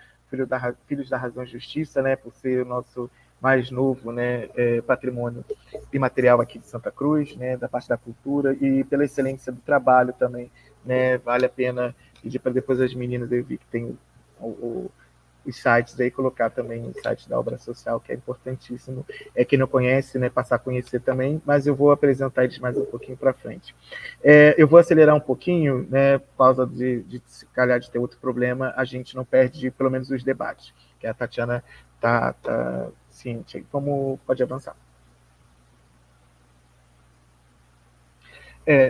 Speaker 3: Filhos da Razão e Justiça, né, por ser o nosso mais novo, né, patrimônio imaterial aqui de Santa Cruz, né, da parte da cultura, e pela excelência do trabalho também, né, vale a pena pedir para depois as meninas, eu vi que tem os sites aí, colocar também o site da obra social, que é importantíssimo. Quem não conhece, né, passar a conhecer também, mas eu vou apresentar eles mais um pouquinho para frente. Eu vou acelerar um pouquinho, né, por causa se calhar de ter outro problema, a gente não perde pelo menos os debates, que a Tatiana tá ciente. Como pode avançar?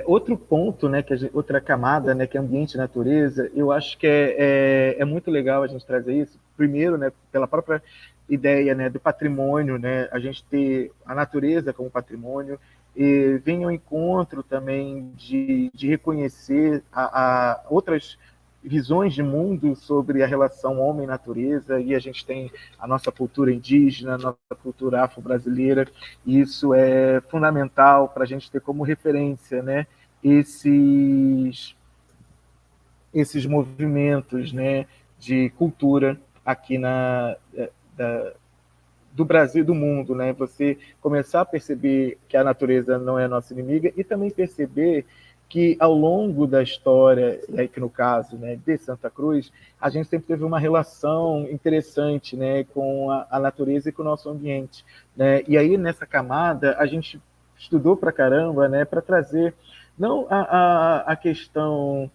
Speaker 3: Outro ponto, né, outra camada, né, que é ambiente e natureza, eu acho que é muito legal a gente trazer isso. Primeiro, né, pela própria ideia, né, do patrimônio, né, a gente ter a natureza como patrimônio, e vem ao encontro também de reconhecer a outras visões de mundo sobre a relação homem-natureza, e a gente tem a nossa cultura indígena, a nossa cultura afro-brasileira, e isso é fundamental para a gente ter como referência, né, esses movimentos, né, de cultura aqui do Brasil e do mundo, né? Você começar a perceber que a natureza não é nossa inimiga e também perceber que ao longo da história, e aí que no caso, né, de Santa Cruz, a gente sempre teve uma relação interessante, né, com a natureza e com o nosso ambiente, né? E aí nessa camada a gente estudou pra caramba, né, para trazer não a questão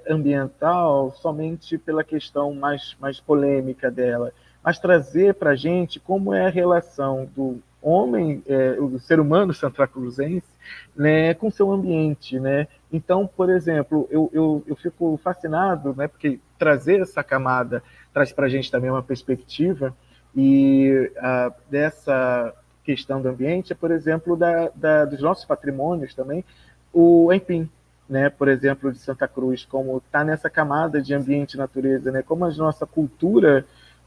Speaker 3: ambiental somente pela questão mais polêmica dela, mas trazer para a gente como é a relação do homem, o ser humano santacruzense, né, com seu ambiente, né? Então, por exemplo, eu fico fascinado, né, porque trazer essa camada traz para a gente também uma perspectiva e dessa questão do ambiente, por exemplo, dos nossos patrimônios também, o Empim, né, por exemplo, de Santa Cruz, como está nessa camada de ambiente e natureza, né, como a nossa cultura,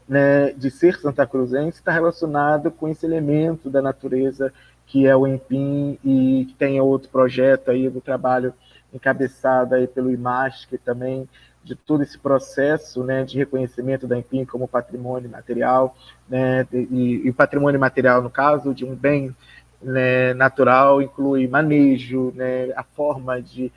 Speaker 3: né, de ser santacruzense está relacionado com esse elemento da natureza que é o Empim, e que tem outro projeto aí do trabalho encabeçado aí pelo IMASC também, de todo esse processo, né, de reconhecimento da Empim como patrimônio material, né, e patrimônio material, no caso, de um bem, né, natural, inclui manejo, né, a forma de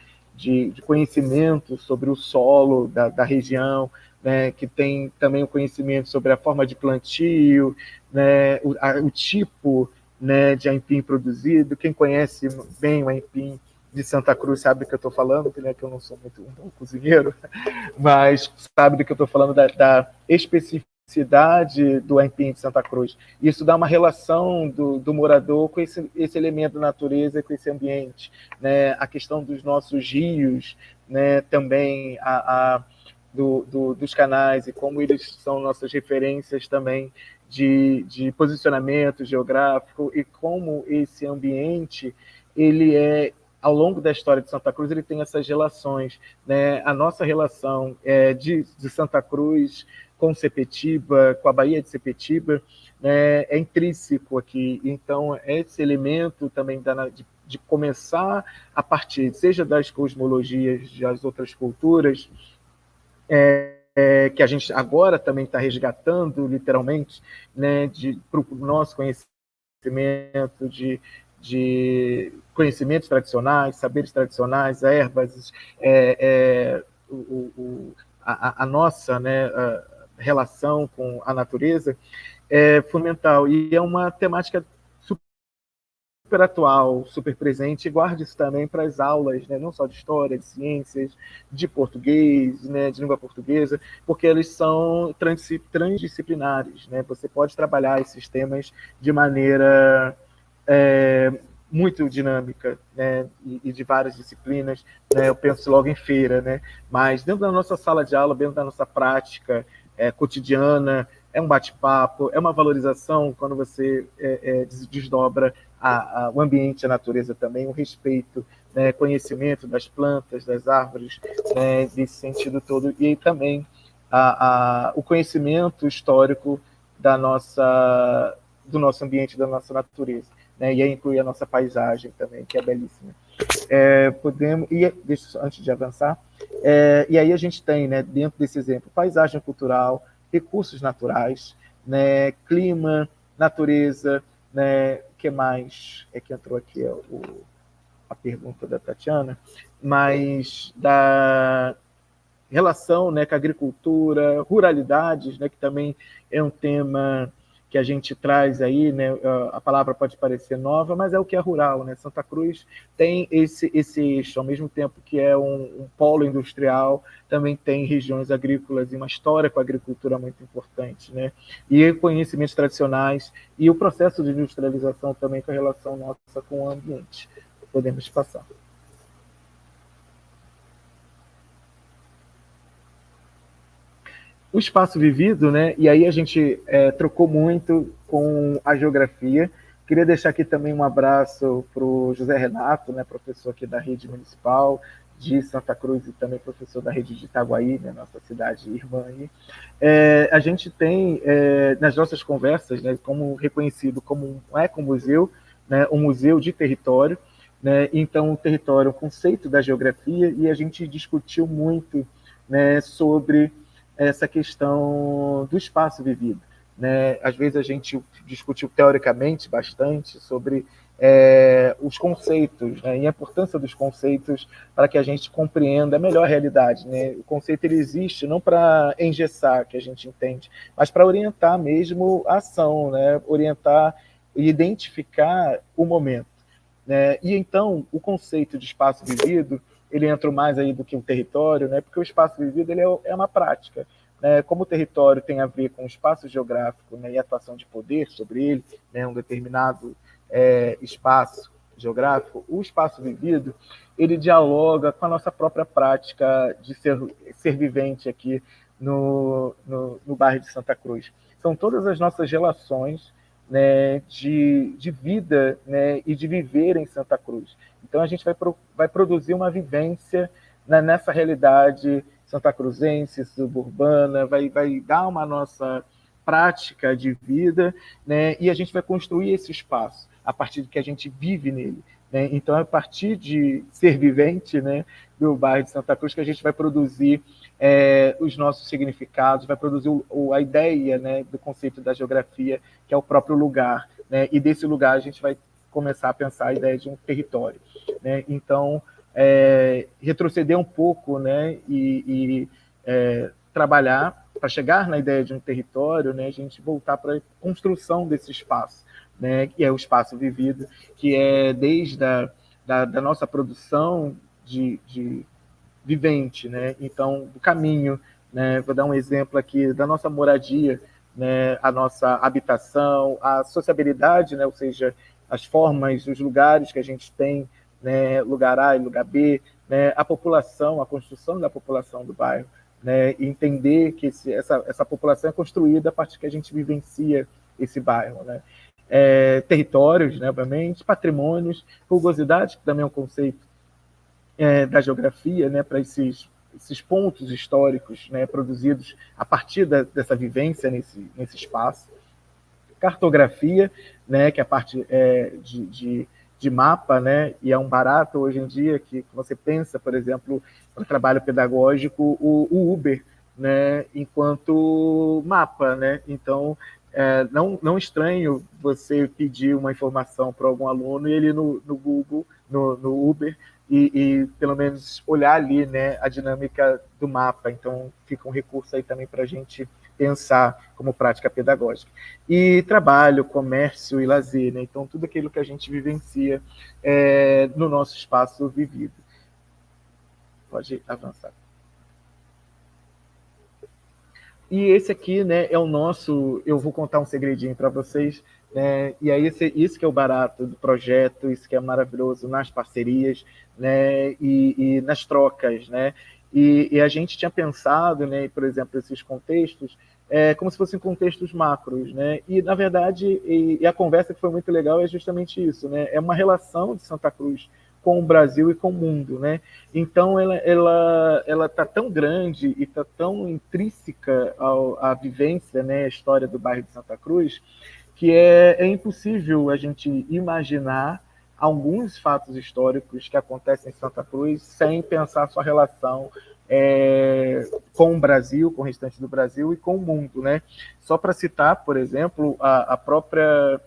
Speaker 3: conhecimento sobre o solo da região, né, que tem também o conhecimento sobre a forma de plantio, né, o tipo, né, de aipim produzido. Quem conhece bem o aipim de Santa Cruz sabe do que eu estou falando, né, que eu não sou muito um bom cozinheiro, mas sabe do que eu estou falando, da especificidade do aipim de Santa Cruz. Isso dá uma relação do morador com esse elemento da natureza, com esse ambiente, né? A questão dos nossos rios, né? Também dos canais e como eles são nossas referências também de posicionamento geográfico, e como esse ambiente ele ao longo da história de Santa Cruz, ele tem essas relações, né? A nossa relação de Santa Cruz com Sepetiba, com a Baía de Sepetiba, né, é intrínseco aqui. Então, esse elemento também de começar a partir, seja das cosmologias das outras culturas, que a gente agora também está resgatando, literalmente, né, para o nosso conhecimento de conhecimentos tradicionais, saberes tradicionais, ervas, a nossa, né, a relação com a natureza é fundamental. E é uma temática super atual, super presente, e guarde isso também para as aulas, né, não só de história, de ciências, de português, né, de língua portuguesa, porque eles são transdisciplinares, né? Você pode trabalhar esses temas de maneira muito dinâmica, né, e de várias disciplinas, né? Eu penso logo em feira, né? Mas dentro da nossa sala de aula, dentro da nossa prática cotidiana, é um bate-papo, é uma valorização quando você desdobra o ambiente, a natureza também, o respeito, né, conhecimento das plantas, das árvores, né, desse sentido todo, e também o conhecimento histórico do nosso ambiente, da nossa natureza, né, e aí inclui a nossa paisagem também, que é belíssima. Antes de avançar, e aí a gente tem, né, dentro desse exemplo, paisagem cultural, recursos naturais, né, clima, natureza, né, que mais é que entrou aqui a pergunta da Tatiana, mas da relação, né, com a agricultura, ruralidades, né, que também é um tema que a gente traz aí, né, a palavra pode parecer nova, mas é o que é rural, né? Santa Cruz tem esse eixo, ao mesmo tempo que é um polo industrial, também tem regiões agrícolas e uma história com a agricultura muito importante, né? E conhecimentos tradicionais e o processo de industrialização também com a relação nossa com o ambiente. Podemos passar. O espaço vivido, né? E aí a gente trocou muito com a geografia. Queria deixar aqui também um abraço para o José Renato, né, professor aqui da rede municipal de Santa Cruz e também professor da rede de Itaguaí, né, nossa cidade irmã aí. A gente tem, nas nossas conversas, né, como reconhecido como um ecomuseu, né, um museu de território, né? Então, o território é o conceito da geografia, e a gente discutiu muito, né, sobre essa questão do espaço vivido, né? Às vezes a gente discutiu teoricamente bastante sobre os conceitos, né, e a importância dos conceitos para que a gente compreenda melhor a realidade, né? O conceito ele existe não para engessar, que a gente entende, mas para orientar mesmo a ação, né? Orientar e identificar o momento, né? E então o conceito de espaço vivido ele entra mais aí do que o território, né? Porque o espaço vivido ele é uma prática, né? Como o território tem a ver com o espaço geográfico, né, e a atuação de poder sobre ele, né, um determinado espaço geográfico, o espaço vivido ele dialoga com a nossa própria prática de ser vivente aqui no bairro de Santa Cruz. São todas as nossas relações, né, de vida, né, e de viver em Santa Cruz. Então a gente vai produzir uma vivência, né, nessa realidade santacruzense, suburbana, vai dar uma nossa prática de vida, né, e a gente vai construir esse espaço a partir do que a gente vive nele, né? Então, a partir de ser vivente, né, do bairro de Santa Cruz, que a gente vai produzir os nossos significados, vai produzir a ideia, né, do conceito da geografia, que é o próprio lugar, né? E desse lugar a gente vai começar a pensar a ideia de um território, né? Então, retroceder um pouco, né, e trabalhar para chegar na ideia de um território, né, a gente voltar para a construção desse espaço, né, que é o espaço vivido, que é desde da nossa produção de vivente, né? Então, o caminho, né? Vou dar um exemplo aqui da nossa moradia, né? A nossa habitação, a sociabilidade, né? Ou seja, as formas, os lugares que a gente tem, né? Lugar A e lugar B, né? A população, a construção da população do bairro, né? E entender que essa população é construída a partir que a gente vivencia esse bairro, né? Territórios, né, obviamente, patrimônios, rugosidade, que também é um conceito da geografia, né, para esses pontos históricos, né, produzidos a partir dessa vivência nesse espaço. Cartografia, né, que é a parte de mapa, né, e é um barato hoje em dia que você pensa, por exemplo, no trabalho pedagógico, o Uber, né, enquanto mapa, né? Então, não estranho você pedir uma informação para algum aluno e ele no Google, no Uber, e pelo menos olhar ali, né, a dinâmica do mapa. Então, fica um recurso aí também para a gente pensar como prática pedagógica. E trabalho, comércio e lazer, né? Então, tudo aquilo que a gente vivencia no nosso espaço vivido. Pode avançar. E esse aqui, né, é o nosso... Eu vou contar um segredinho para vocês, né? E aí isso que é o barato do projeto, isso que é maravilhoso nas parcerias, né, e nas trocas, né? E a gente tinha pensado, né, por exemplo, esses contextos, como se fossem contextos macros, né? E, na verdade, a conversa que foi muito legal é justamente isso, né? É uma relação de Santa Cruz com o Brasil e com o mundo, né? Então, ela tá tão grande e tá tão intrínseca à vivência, né, a história do bairro de Santa Cruz, que é impossível a gente imaginar alguns fatos históricos que acontecem em Santa Cruz sem pensar sua relação com o Brasil, com o restante do Brasil e com o mundo, né? Só para citar, por exemplo, a própria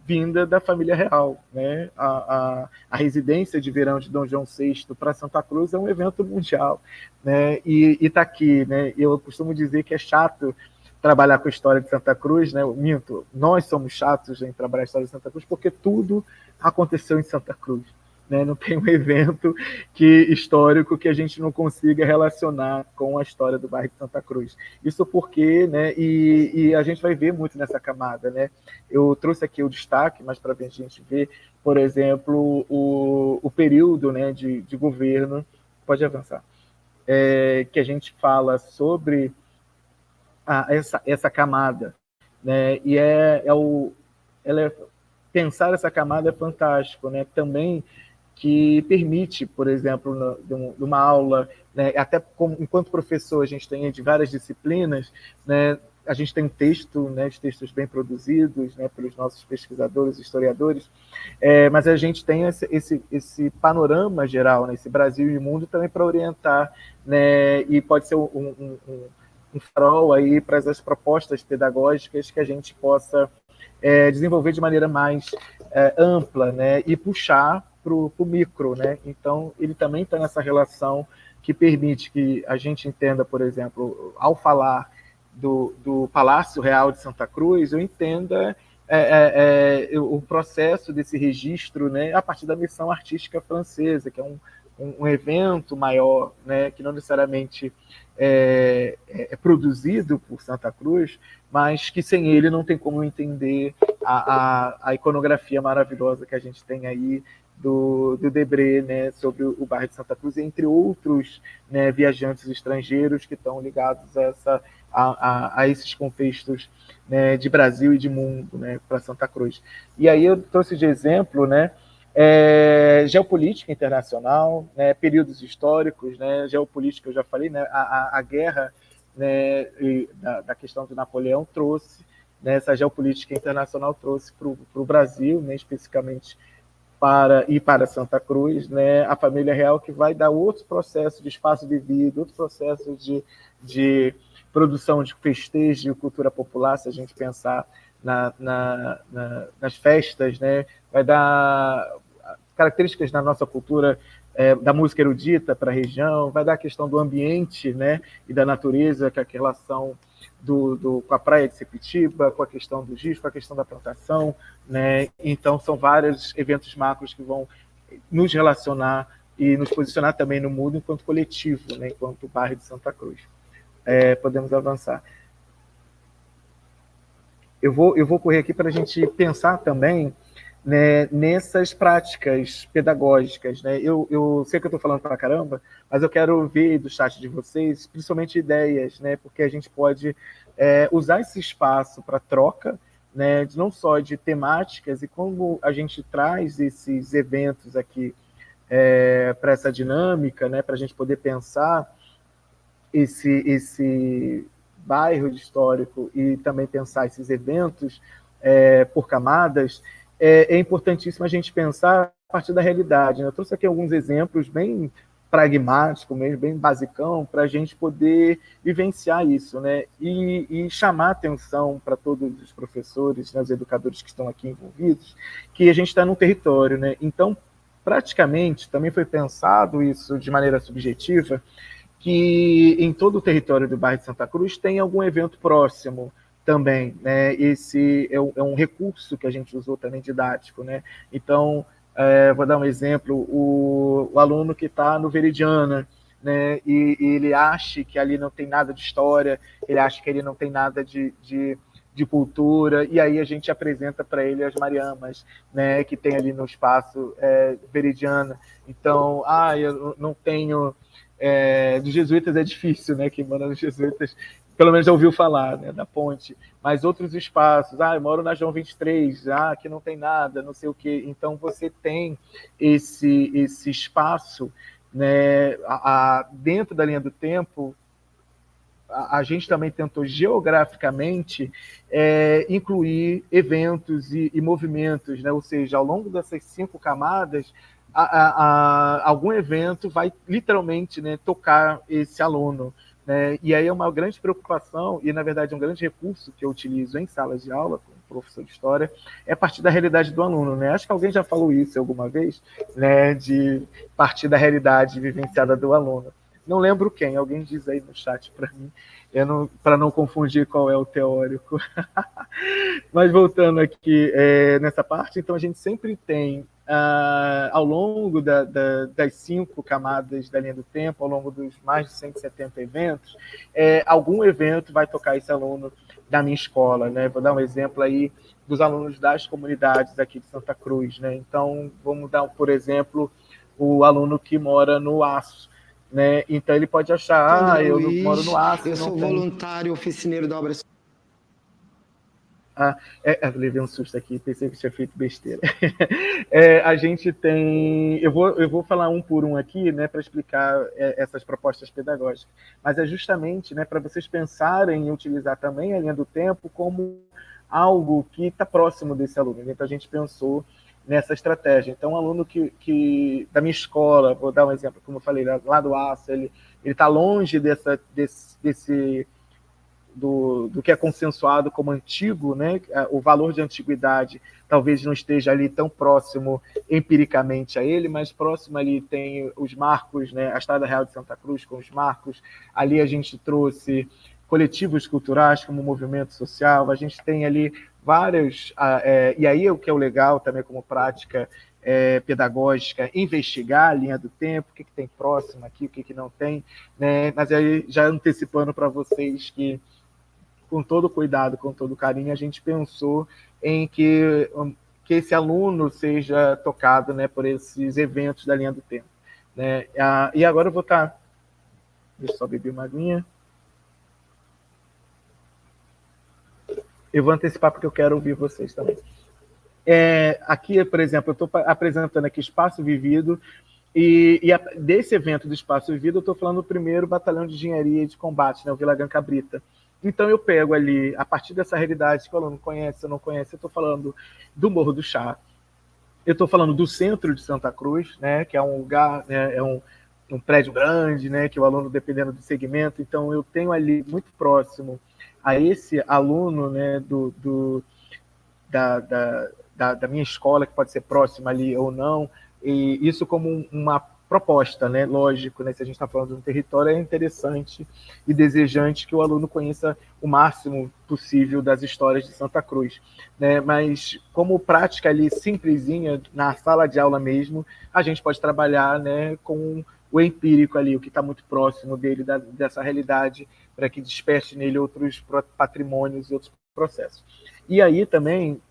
Speaker 3: vinda da família real, né? A residência de verão de Dom João VI para Santa Cruz é um evento mundial, né? E está aqui, né? Eu costumo dizer que é chato trabalhar com a história de Santa Cruz, né? Minto, nós somos chatos em trabalhar a história de Santa Cruz porque tudo aconteceu em Santa Cruz, né? Não tem um evento histórico que a gente não consiga relacionar com a história do bairro de Santa Cruz. Isso porque, né? E a gente vai ver muito nessa camada, né? Eu trouxe aqui o destaque, mas para a gente ver, por exemplo, o período, né, de governo, pode avançar, que a gente fala sobre essa camada, né? E pensar essa camada é fantástico, né? Também que permite, por exemplo, numa aula, né, até enquanto professor a gente tem de várias disciplinas, né, a gente tem um texto, né, os textos bem produzidos, né, pelos nossos pesquisadores, historiadores, mas a gente tem esse panorama geral, né, esse Brasil e mundo também para orientar, né, e pode ser um farol aí para as propostas pedagógicas que a gente possa desenvolver de maneira mais ampla, né, e puxar para o micro, né? Então, ele também está nessa relação que permite que a gente entenda, por exemplo, ao falar do Palácio Real de Santa Cruz, eu entenda o processo desse registro, né, a partir da missão artística francesa, que é um evento maior, né, que não necessariamente é produzido por Santa Cruz, mas que sem ele não tem como entender a iconografia maravilhosa que a gente tem aí do Debré, né, sobre o bairro de Santa Cruz, entre outros, né, viajantes estrangeiros que estão ligados a esses contextos, né, de Brasil e de mundo, né, para Santa Cruz. E aí eu trouxe de exemplo, né, geopolítica internacional, né, períodos históricos, né, geopolítica eu já falei, né, a guerra, né, da questão do Napoleão trouxe, né, essa geopolítica internacional trouxe para o Brasil, né, especificamente para Santa Cruz, né, a família real, que vai dar outro processo de espaço de vida, outro processo de produção de festejo de cultura popular, se a gente pensar nas festas, né, vai dar características da nossa cultura, da música erudita para a região, vai dar a questão do ambiente, né, e da natureza, que é a relação com a praia de Sepitiba, com a questão do giz, com a questão da plantação, né? Então são vários eventos macros que vão nos relacionar e nos posicionar também no mundo enquanto coletivo, né? Enquanto bairro de Santa Cruz. Podemos avançar. Eu vou correr aqui para a gente pensar também, né, nessas práticas pedagógicas, né? Eu sei que eu estou falando para caramba, mas eu quero ver do chat de vocês, principalmente ideias, né? Porque a gente pode usar esse espaço para troca, né? Não só de temáticas, e como a gente traz esses eventos aqui para essa dinâmica, né? Para a gente poder pensar esse bairro histórico e também pensar esses eventos por camadas. É importantíssimo a gente pensar a partir da realidade, né? Eu trouxe aqui alguns exemplos bem pragmáticos, mesmo, bem basicão, para a gente poder vivenciar isso, né? E chamar atenção para todos os professores, né, os educadores que estão aqui envolvidos, que a gente está num território, né? Então, praticamente, também foi pensado isso de maneira subjetiva, que em todo o território do bairro de Santa Cruz tem algum evento próximo também, né? Esse é um recurso que a gente usou também didático, né? Então, vou dar um exemplo, o aluno que está no Veridiana, né? E ele acha que ali não tem nada de história, ele acha que ele não tem nada de cultura, e aí a gente apresenta para ele as Mariamas, né? Que tem ali no espaço Veridiana. Então, eu não tenho... dos jesuítas é difícil, né? Quem mora nos jesuítas pelo menos já ouviu falar, né, da ponte, mas outros espaços, eu moro na João 23, aqui não tem nada, não sei o quê. Então você tem esse espaço, né, dentro da linha do tempo. A gente também tentou geograficamente incluir eventos e movimentos, né? Ou seja, ao longo dessas 5 camadas, algum evento vai literalmente, né, tocar esse aluno. E aí é uma grande preocupação, e na verdade um grande recurso que eu utilizo em salas de aula, como professor de história, é a partir da realidade do aluno, né? Acho que alguém já falou isso alguma vez, né, de partir da realidade vivenciada do aluno. Não lembro quem, alguém diz aí no chat para mim, para não confundir qual é o teórico. Mas voltando aqui nessa parte, então a gente sempre tem, ao longo das 5 camadas da linha do tempo, ao longo dos mais de 170 eventos, algum evento vai tocar esse aluno da minha escola, né? Vou dar um exemplo aí dos alunos das comunidades aqui de Santa Cruz, né? Então, vamos dar, por exemplo, o aluno que mora no Aço, né? Então, ele pode achar, eu moro no Aço.
Speaker 4: Eu sou voluntário oficineiro da obra...
Speaker 3: Eu levei um susto aqui, pensei que tinha feito besteira. A gente tem... Eu vou falar um por um aqui, né, para explicar essas propostas pedagógicas, mas é justamente, né, para vocês pensarem em utilizar também a linha do tempo como algo que está próximo desse aluno. Então, a gente pensou nessa estratégia. Então, um aluno que da minha escola, vou dar um exemplo, como eu falei, lá do Aço, ele está longe do que é consensuado como antigo, né? O valor de antiguidade talvez não esteja ali tão próximo empiricamente a ele, mas próximo ali tem os marcos, né? A Estrada Real de Santa Cruz com os marcos. Ali a gente trouxe coletivos culturais como movimento social, a gente tem ali vários... e aí o que é o legal também como prática pedagógica, investigar a linha do tempo, o que tem próximo aqui, o que não tem, né? Mas aí já antecipando para vocês que com todo cuidado, com todo carinho, a gente pensou em que esse aluno seja tocado, né, por esses eventos da linha do tempo, né? E agora eu vou estar... Deixa eu só beber uma aguinha. Eu vou antecipar porque eu quero ouvir vocês também. Aqui, por exemplo, eu estou apresentando aqui Espaço Vivido, e desse evento do Espaço Vivido eu estou falando do primeiro Batalhão de Engenharia e de Combate, né, o Vilagã Cabrita. Então eu pego ali, a partir dessa realidade que o aluno conhece ou não conhece, eu estou falando do Morro do Chá, eu estou falando do centro de Santa Cruz, né, que é um lugar, né, é um prédio grande, né, que o aluno, dependendo do segmento, então eu tenho ali muito próximo a esse aluno, né, da minha escola, que pode ser próxima ali ou não, e isso como uma proposta, né? Lógico, né? Se a gente está falando de um território, é interessante e desejante que o aluno conheça o máximo possível das histórias de Santa Cruz, né? Mas como prática ali simplesinha, na sala de aula mesmo, a gente pode trabalhar, né, com o empírico ali, o que está muito próximo dele, dessa realidade, para que desperte nele outros patrimônios e outros processos. E aí também,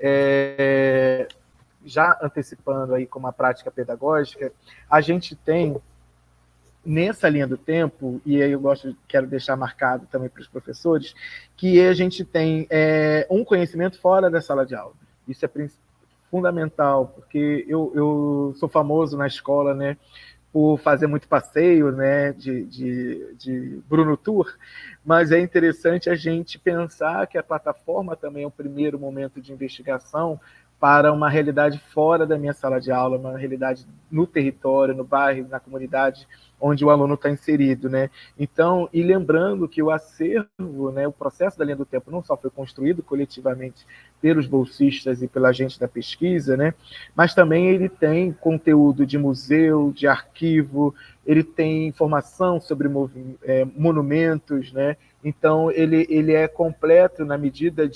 Speaker 3: já antecipando aí como a prática pedagógica, a gente tem nessa linha do tempo, e aí quero deixar marcado também para os professores, que a gente tem um conhecimento fora da sala de aula. Isso é fundamental, porque eu sou famoso na escola, né, por fazer muito passeio, né, de Bruno Tour, mas é interessante a gente pensar que a plataforma também é o primeiro momento de investigação para uma realidade fora da minha sala de aula, uma realidade no território, no bairro, na comunidade onde o aluno está inserido, né? Então, e lembrando que o acervo, né, o processo da linha do tempo não só foi construído coletivamente pelos bolsistas e pela gente da pesquisa, né, mas também ele tem conteúdo de museu, de arquivo, ele tem informação sobre monumentos, né? Então, ele é completo na medida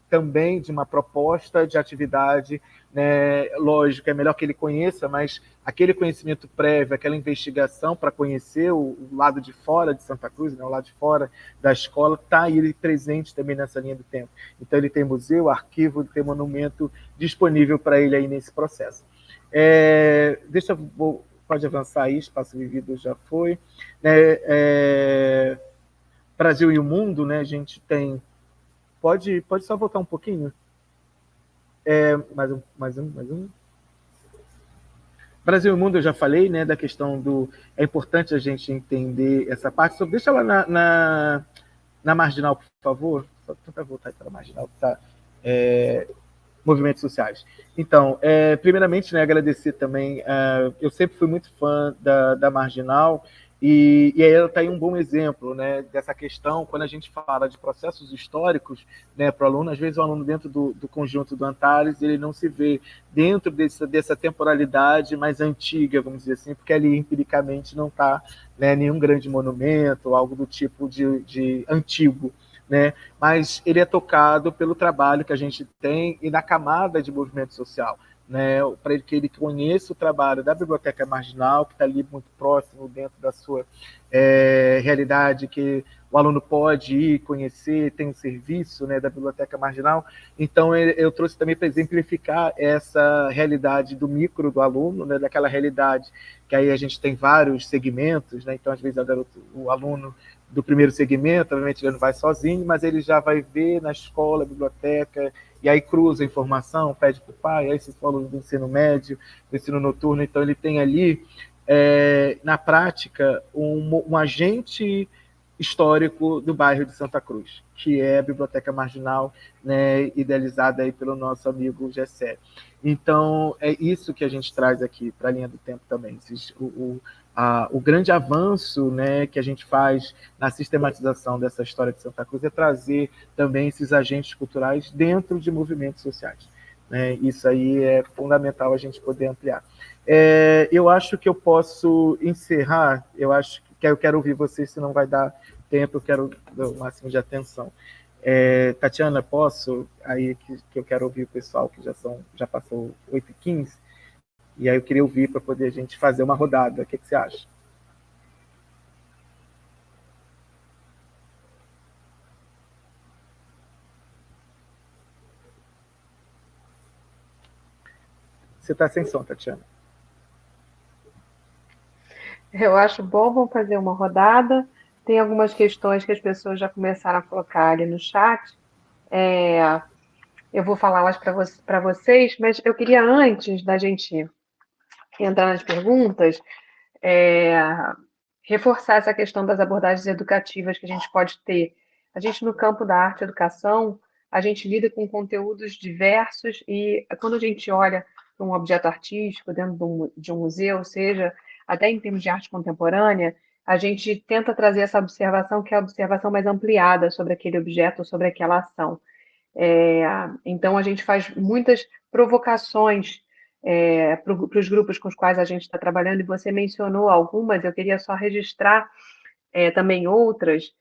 Speaker 3: também de uma proposta de atividade, né? Lógico, é melhor que ele conheça, mas aquele conhecimento prévio, aquela investigação para conhecer o lado de fora de Santa Cruz, né? O lado de fora da escola, está ele presente também nessa linha do tempo. Então ele tem museu, arquivo, tem monumento disponível para ele aí nesse processo. Pode avançar aí, Espaço Vivido já foi. Brasil e o Mundo, né? A gente tem... Pode só voltar um pouquinho? Mais um. Brasil e Mundo, eu já falei, né, da questão do... É importante a gente entender essa parte. Só deixa lá na marginal, por favor. Só tentar voltar para a marginal, tá? Movimentos sociais. Então, primeiramente, né, agradecer também. Eu sempre fui muito fã da Marginal, e aí ela está aí um bom exemplo, né, dessa questão, quando a gente fala de processos históricos, né, para o aluno, às vezes o aluno dentro do conjunto do Antares, ele não se vê dentro dessa temporalidade mais antiga, vamos dizer assim, porque ali empiricamente não está, né, nenhum grande monumento, algo do tipo de antigo, né? Mas ele é tocado pelo trabalho que a gente tem e na camada de movimento social, né? Para que ele conheça o trabalho da Biblioteca Marginal, que está ali muito próximo dentro da sua realidade, que o aluno pode ir conhecer, tem um serviço, né, da Biblioteca Marginal. Então, eu trouxe também para exemplificar essa realidade do micro do aluno, né, daquela realidade que aí a gente tem vários segmentos, né? Então, às vezes, o aluno do primeiro segmento, obviamente ele não vai sozinho, mas ele já vai ver na escola, biblioteca, e aí cruza a informação, pede para o pai, aí se fala do ensino médio, do ensino noturno, então ele tem ali, na prática, um agente histórico do bairro de Santa Cruz, que é a Biblioteca Marginal, né, idealizada aí pelo nosso amigo Gessé. Então, é isso que a gente traz aqui para a linha do tempo também. O grande avanço, né, que a gente faz na sistematização dessa história de Santa Cruz é trazer também esses agentes culturais dentro de movimentos sociais. Né? Isso aí é fundamental a gente poder ampliar. Eu acho que eu posso encerrar, eu quero ouvir vocês, se não vai dar tempo, eu quero dar o máximo de atenção. Tatiana, posso? Aí que eu quero ouvir o pessoal, que já passou 8h15, e aí eu queria ouvir para poder a gente fazer uma rodada. O que você acha? Você está sem som, Tatiana.
Speaker 1: Eu acho bom, vamos fazer uma rodada. Tem algumas questões que as pessoas já começaram a colocar ali no chat. Eu vou falá-las para vocês, mas eu queria, antes da gente entrar nas perguntas, é, reforçar essa questão das abordagens educativas que a gente pode ter. A gente, no campo da arte e educação, a gente lida com conteúdos diversos e quando a gente olha para um objeto artístico dentro de um museu, seja até em termos de arte contemporânea, a gente tenta trazer essa observação que é a observação mais ampliada sobre aquele objeto, sobre aquela ação. Então, a gente faz muitas provocações para os grupos com os quais a gente está trabalhando, e você mencionou algumas, eu queria só registrar também outras,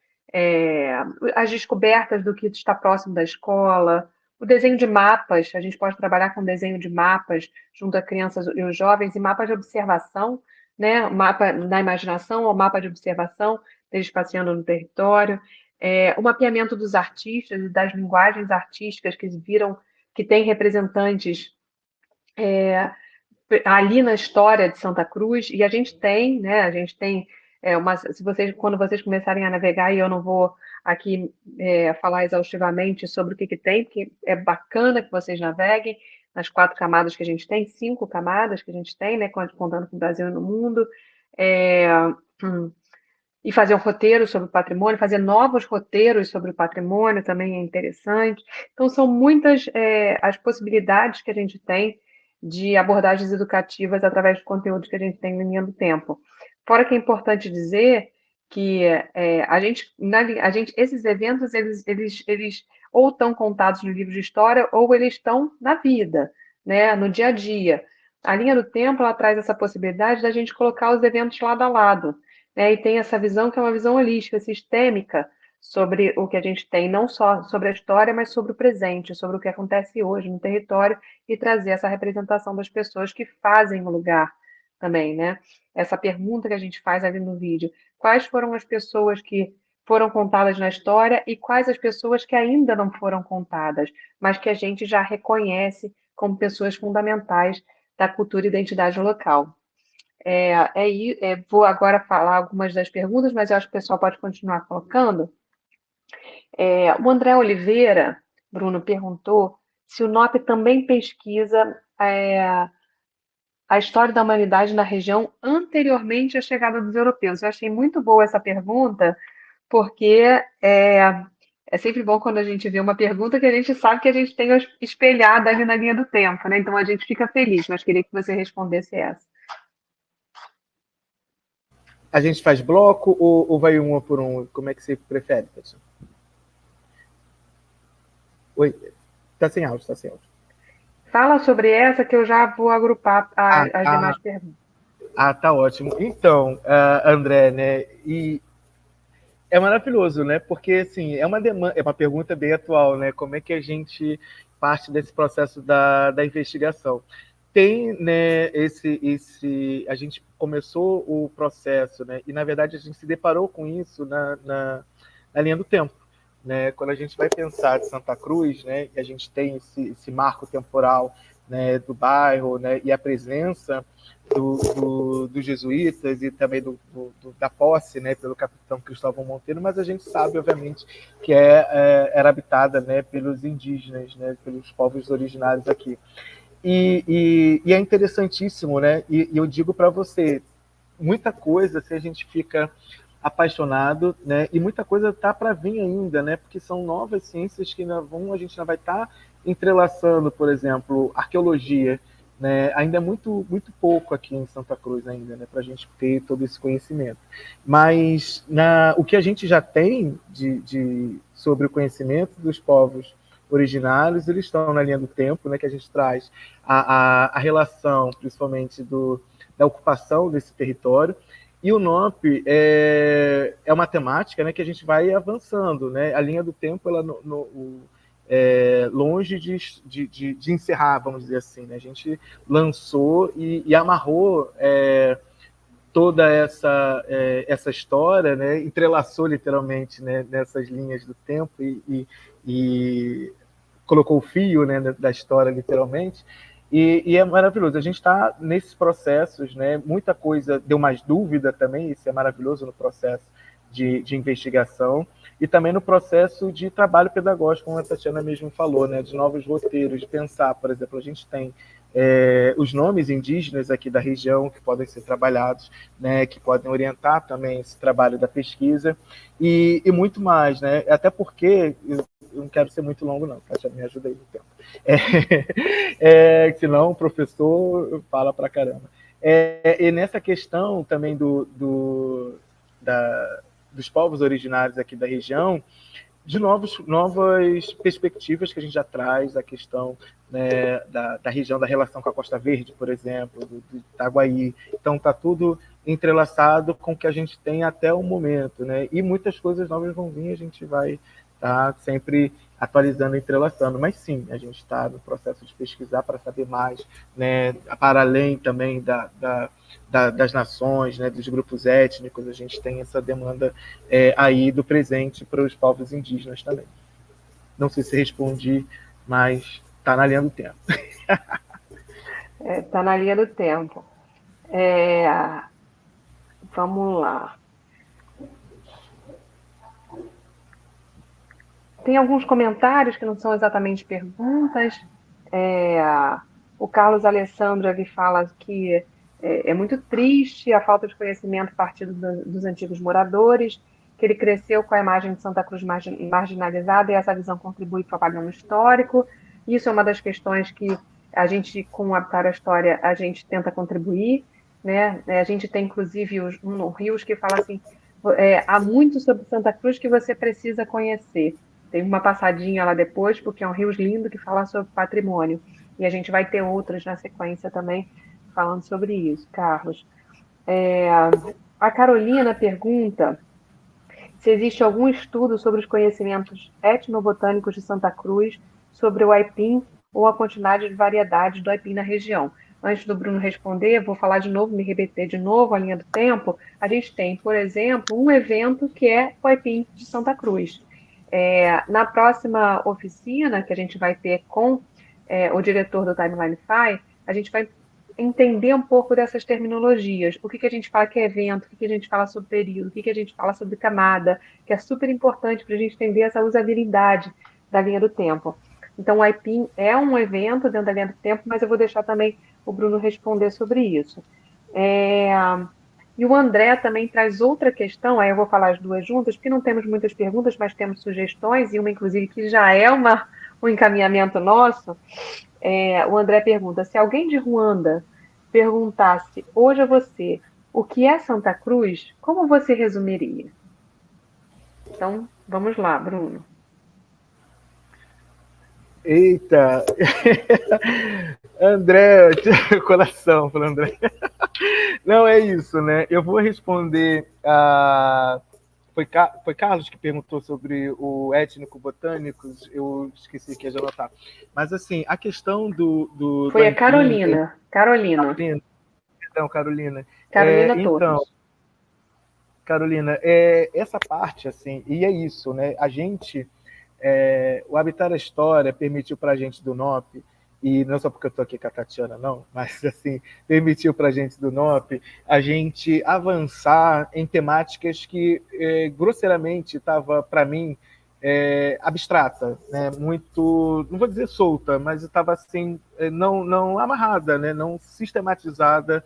Speaker 1: as descobertas do que está próximo da escola, o desenho de mapas, a gente pode trabalhar com desenho de mapas junto a crianças e os jovens, e mapas de observação, né? O mapa da imaginação ou mapa de observação, deles passeando no território, o mapeamento dos artistas e das linguagens artísticas que têm representantes ali na história de Santa Cruz, e a gente tem, né? A gente tem quando vocês começarem a navegar, e eu não vou aqui falar exaustivamente sobre o que tem, porque é bacana que vocês naveguem nas 4 camadas que a gente tem, 5 camadas que a gente tem, né? Contando com o Brasil e no mundo. E fazer um roteiro sobre o patrimônio, fazer novos roteiros sobre o patrimônio também é interessante. Então, são muitas as possibilidades que a gente tem de abordagens educativas através de conteúdos que a gente tem na linha do tempo. Fora que é importante dizer que esses eventos, eles ou estão contados no livro de história, ou eles estão na vida, né, no dia a dia. A linha do tempo, ela traz essa possibilidade da gente colocar os eventos lado a lado, né, e tem essa visão que é uma visão holística, sistêmica, sobre o que a gente tem, não só sobre a história, mas sobre o presente, sobre o que acontece hoje no território, e trazer essa representação das pessoas que fazem o lugar também, né? Essa pergunta que a gente faz ali no vídeo: quais foram as pessoas que foram contadas na história e quais as pessoas que ainda não foram contadas, mas que a gente já reconhece como pessoas fundamentais da cultura e identidade local. Vou agora falar algumas das perguntas, mas eu acho que o pessoal pode continuar colocando. O André Oliveira, Bruno, perguntou se o NOP também pesquisa a história da humanidade na região anteriormente à chegada dos europeus. Eu achei muito boa essa pergunta, porque é sempre bom quando a gente vê uma pergunta que a gente sabe que a gente tem espelhada ali na linha do tempo, né? Então a gente fica feliz, mas queria que você respondesse essa.
Speaker 3: A gente faz bloco ou vai uma por um? Como é que você prefere, pessoal? Oi, tá sem áudio, tá sem áudio.
Speaker 1: Fala sobre essa que eu já vou agrupar as demais perguntas.
Speaker 3: Tá ótimo. Então, André, né? E é maravilhoso, né? Porque assim, é uma pergunta bem atual, né? Como é que a gente parte desse processo da investigação? Tem, né, a gente começou o processo, né? E na verdade a gente se deparou com isso na linha do tempo. Né, quando a gente vai pensar de Santa Cruz, né, e a gente tem esse marco temporal, né, do bairro, né, e a presença dos jesuítas e também da posse, né, pelo capitão Cristóvão Monteiro, mas a gente sabe, obviamente, que era habitada, né, pelos indígenas, né, pelos povos originários aqui. E é interessantíssimo, né? E eu digo para você, muita coisa, se a gente fica apaixonado, né? E muita coisa está para vir ainda, né? Porque são novas ciências que a gente ainda vai estar entrelaçando, por exemplo, arqueologia, né? Ainda é muito pouco aqui em Santa Cruz ainda, né? Para a gente ter todo esse conhecimento. Mas o que a gente já tem sobre o conhecimento dos povos originários, eles estão na linha do tempo, né? Que a gente traz a relação, principalmente da ocupação desse território. E o NOP é uma temática, né, que a gente vai avançando, né? A linha do tempo, ela longe de encerrar, vamos dizer assim, né? A gente lançou e amarrou toda essa história, né? Entrelaçou literalmente, né, nessas linhas do tempo e colocou o fio, né, da história literalmente. E é maravilhoso. A gente está nesses processos, né? Muita coisa deu mais dúvida também, isso é maravilhoso no processo de investigação e também no processo de trabalho pedagógico, como a Tatiana mesmo falou, né? De novos roteiros, de pensar, por exemplo, a gente tem os nomes indígenas aqui da região que podem ser trabalhados, né? Que podem orientar também esse trabalho da pesquisa e muito mais, né? Até porque eu não quero ser muito longo, não, Tatiana, me ajuda aí no tempo. Senão o professor fala pra caramba. E nessa questão também dos povos originários aqui da região, de novas perspectivas que a gente já traz, a questão, né, da região, da relação com a Costa Verde, por exemplo, do Itaguaí. Então, está tudo entrelaçado com o que a gente tem até o momento, né? E muitas coisas novas vão vir, a gente vai estar sempre atualizando, entrelaçando. Mas sim, a gente está no processo de pesquisar para saber mais, né? Para além também das nações, né? Dos grupos étnicos, a gente tem essa demanda aí do presente para os povos indígenas também. Não sei se respondi, mas está na linha do tempo.
Speaker 1: Está na linha do tempo. Vamos lá. Tem alguns comentários que não são exatamente perguntas. O Carlos Alessandro ali fala que é muito triste a falta de conhecimento partido dos antigos moradores, que ele cresceu com a imagem de Santa Cruz marginalizada e essa visão contribui para o apagão histórico. Isso é uma das questões que a gente, com o Habitar a História, a gente tenta contribuir, né? A gente tem, inclusive, um Rios que fala assim, há muito sobre Santa Cruz que você precisa conhecer. Tem uma passadinha lá depois, porque é um Rios lindo que fala sobre patrimônio. E a gente vai ter outras na sequência também falando sobre isso, Carlos. A Carolina pergunta se existe algum estudo sobre os conhecimentos etnobotânicos de Santa Cruz, sobre o aipim ou a quantidade de variedades do aipim na região. Antes do Bruno responder, vou falar de novo, me repetir de novo a linha do tempo. A gente tem, por exemplo, um evento que é o aipim de Santa Cruz. Na próxima oficina que a gente vai ter com o diretor do Timeline-Fi, a gente vai entender um pouco dessas terminologias. O que a gente fala que é evento, o que a gente fala sobre período, o que a gente fala sobre camada, que é super importante para a gente entender essa usabilidade da linha do tempo. Então, o aipim é um evento dentro da linha do tempo, mas eu vou deixar também o Bruno responder sobre isso. E o André também traz outra questão, aí eu vou falar as duas juntas, porque não temos muitas perguntas, mas temos sugestões, e uma, inclusive, que já é um encaminhamento nosso. O André pergunta, se alguém de Ruanda perguntasse hoje a você o que é Santa Cruz, como você resumiria? Então, vamos lá, Bruno.
Speaker 3: Eita! André, coração para André. Não, é isso, né? Eu vou responder a... Foi Carlos que perguntou sobre o étnico-botânicos, eu esqueci que ia anotar. Mas, assim, a questão
Speaker 1: Foi a Carolina. Carolina.
Speaker 3: Perdão, Carolina.
Speaker 1: Carolina
Speaker 3: então,
Speaker 1: Torres.
Speaker 3: Carolina, essa parte, assim, e é isso, né? A gente... o Habitar a História permitiu para a gente do NOP e não só porque eu estou aqui com a Tatiana, não, mas assim, permitiu para a gente do NOP a gente avançar em temáticas que, grosseiramente, estava, para mim, abstrata, né? Muito, não vou dizer solta, mas estava assim, não amarrada, né? Não sistematizada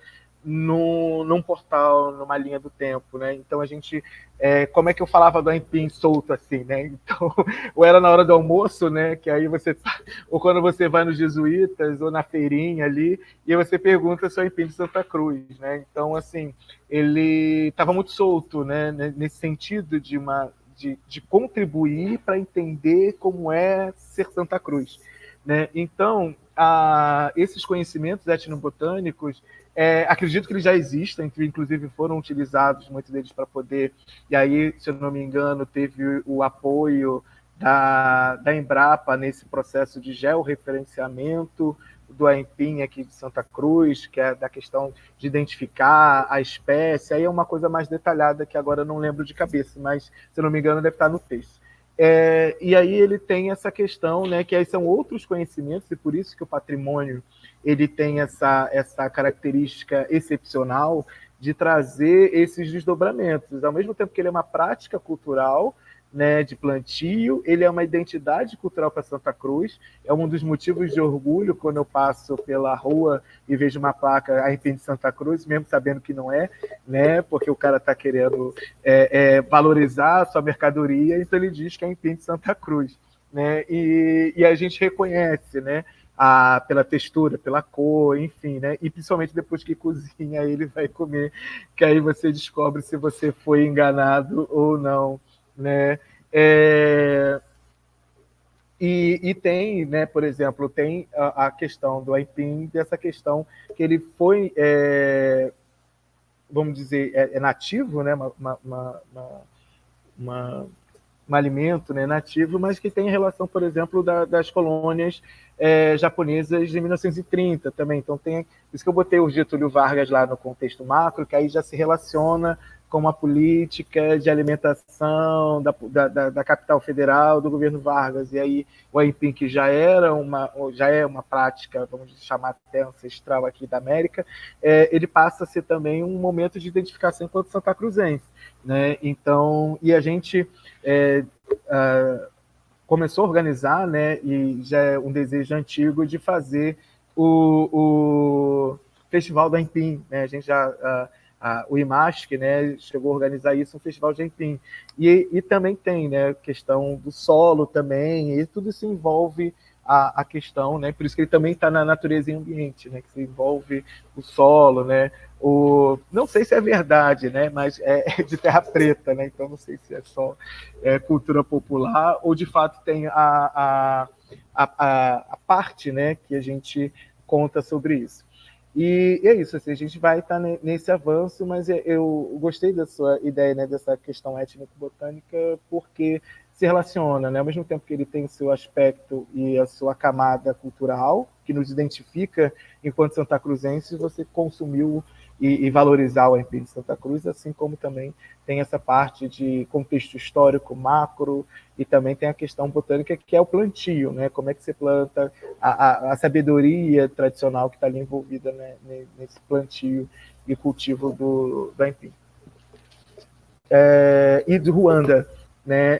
Speaker 3: num portal, numa linha do tempo, né? Então a gente, como é que eu falava do Aipim solto assim, né? Então, ou era na hora do almoço, né? Que aí você, ou quando você vai nos jesuítas ou na feirinha ali, e você pergunta se é o Aipim de Santa Cruz, né? Então, assim, ele estava muito solto, né? Nesse sentido de contribuir para entender como é ser Santa Cruz, né? Então, esses conhecimentos etnobotânicos, acredito que eles já existem, que inclusive foram utilizados, muitos deles, para poder, e aí, se eu não me engano, teve o apoio da Embrapa nesse processo de georreferenciamento do Aipim aqui de Santa Cruz, que é da questão de identificar a espécie, aí é uma coisa mais detalhada que agora eu não lembro de cabeça, mas, se eu não me engano, deve estar no texto. E aí ele tem essa questão, né, que aí são outros conhecimentos, e por isso que o patrimônio ele tem essa característica excepcional de trazer esses desdobramentos. Ao mesmo tempo que ele é uma prática cultural, né, de plantio, ele é uma identidade cultural para Santa Cruz, é um dos motivos de orgulho quando eu passo pela rua e vejo uma placa Aipim de Santa Cruz, mesmo sabendo que não é, né, porque o cara está querendo valorizar a sua mercadoria, então ele diz que é Aipim de Santa Cruz, né, e a gente reconhece, né, pela textura, pela cor, enfim, né? E principalmente depois que cozinha, ele vai comer, que aí você descobre se você foi enganado ou não, né? E tem, né, por exemplo, tem a questão do Aipim, dessa questão que ele foi, vamos dizer, nativo, né? Um alimento, né, nativo, mas que tem relação, por exemplo, das colônias japonesas de 1930 também. Então, tem por isso que eu botei o Getúlio Vargas lá no contexto macro, que aí já se relaciona com uma política de alimentação da capital federal, do governo Vargas. E aí o Aipim, que já é uma prática, vamos chamar até ancestral aqui da América, ele passa a ser também um momento de identificação enquanto Santa Cruzense, né? Então, e a gente começou a organizar, né, e já é um desejo antigo de fazer o Festival do Aipim, né? A gente já o IMASC, né, chegou a organizar isso, um festival de Aipim. E também tem, né, questão do solo também, e tudo isso envolve a questão, né, por isso que ele também está na natureza e ambiente, né, que se envolve o solo, né, não sei se é verdade, né, mas é de terra preta, né, então não sei se é só cultura popular ou de fato tem a parte, né, que a gente conta sobre isso. E é isso, assim, a gente vai estar nesse avanço, mas eu gostei da sua ideia, né, dessa questão étnico-botânica, porque se relaciona, né, ao mesmo tempo que ele tem o seu aspecto e a sua camada cultural, que nos identifica enquanto santacruzenses, você consumiu e valorizar o Aipim de Santa Cruz, assim como também tem essa parte de contexto histórico macro, e também tem a questão botânica, que é o plantio, né? Como é que você planta, a sabedoria tradicional que está ali envolvida, né, nesse plantio e cultivo do Aipim. E do Ruanda, né?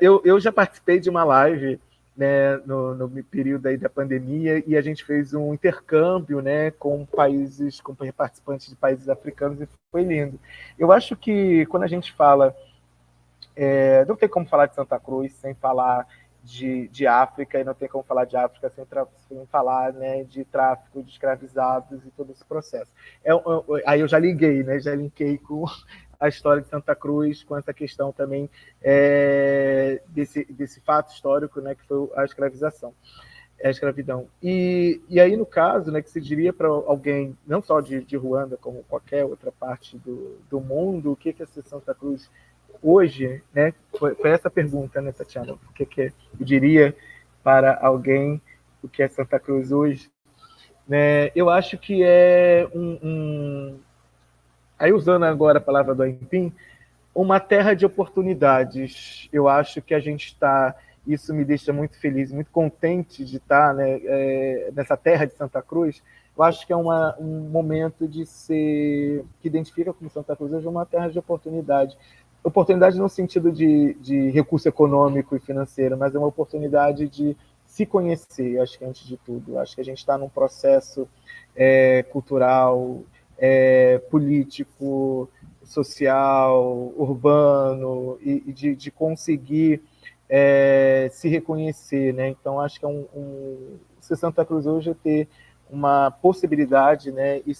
Speaker 3: Eu já participei de uma live, né, no período aí da pandemia, e a gente fez um intercâmbio, né, com participantes de países africanos, e foi lindo. Eu acho que quando a gente fala, não tem como falar de Santa Cruz sem falar de África, e não tem como falar de África sem falar, né, de tráfico de escravizados e todo esse processo. Aí eu já liguei, né, já linkei com a história de Santa Cruz, com essa questão também desse fato histórico, né, que foi a escravização, a escravidão. E aí, no caso, né, que se diria para alguém, não só de Ruanda, como qualquer outra parte do mundo, o que é ser Santa Cruz hoje, né? Foi essa pergunta, né, Tatiana? O que eu diria para alguém o que é Santa Cruz hoje? Né? Eu acho que é aí, usando agora a palavra do Aipim, uma terra de oportunidades. Eu acho que a gente está isso me deixa muito feliz, muito contente de estar, né, nessa terra de Santa Cruz. Eu acho que é um momento que identifica como Santa Cruz hoje uma terra de oportunidade. Oportunidade no sentido de recurso econômico e financeiro, mas é uma oportunidade de se conhecer, acho que antes de tudo. Acho que a gente está num processo cultural, político, social, urbano, e de conseguir se reconhecer, né? Então, acho que ser Santa Cruz hoje é ter uma possibilidade, né, e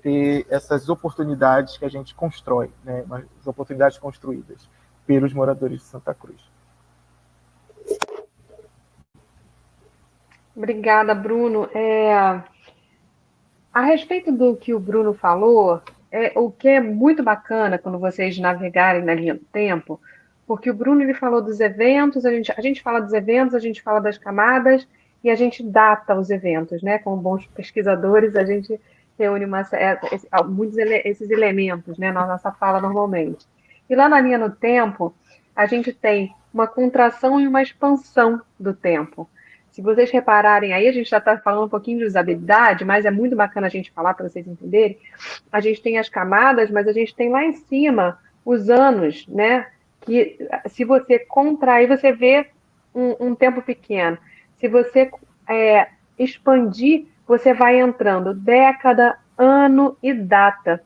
Speaker 3: ter essas oportunidades que a gente constrói, né, as oportunidades construídas pelos moradores de Santa Cruz.
Speaker 1: Obrigada, Bruno. A respeito do que o Bruno falou, o que é muito bacana quando vocês navegarem na linha do tempo, porque o Bruno ele falou dos eventos, a gente fala dos eventos, a gente fala das camadas e a gente data os eventos, né? Como bons pesquisadores, a gente reúne esses elementos, né, na nossa fala normalmente. E lá na linha do tempo, a gente tem uma contração e uma expansão do tempo. Se vocês repararem aí, a gente já está falando um pouquinho de usabilidade, mas é muito bacana a gente falar para vocês entenderem. A gente tem as camadas, mas a gente tem lá em cima os anos, né? Que se você contrair, você vê um tempo pequeno. Se você expandir, você vai entrando década, ano e data.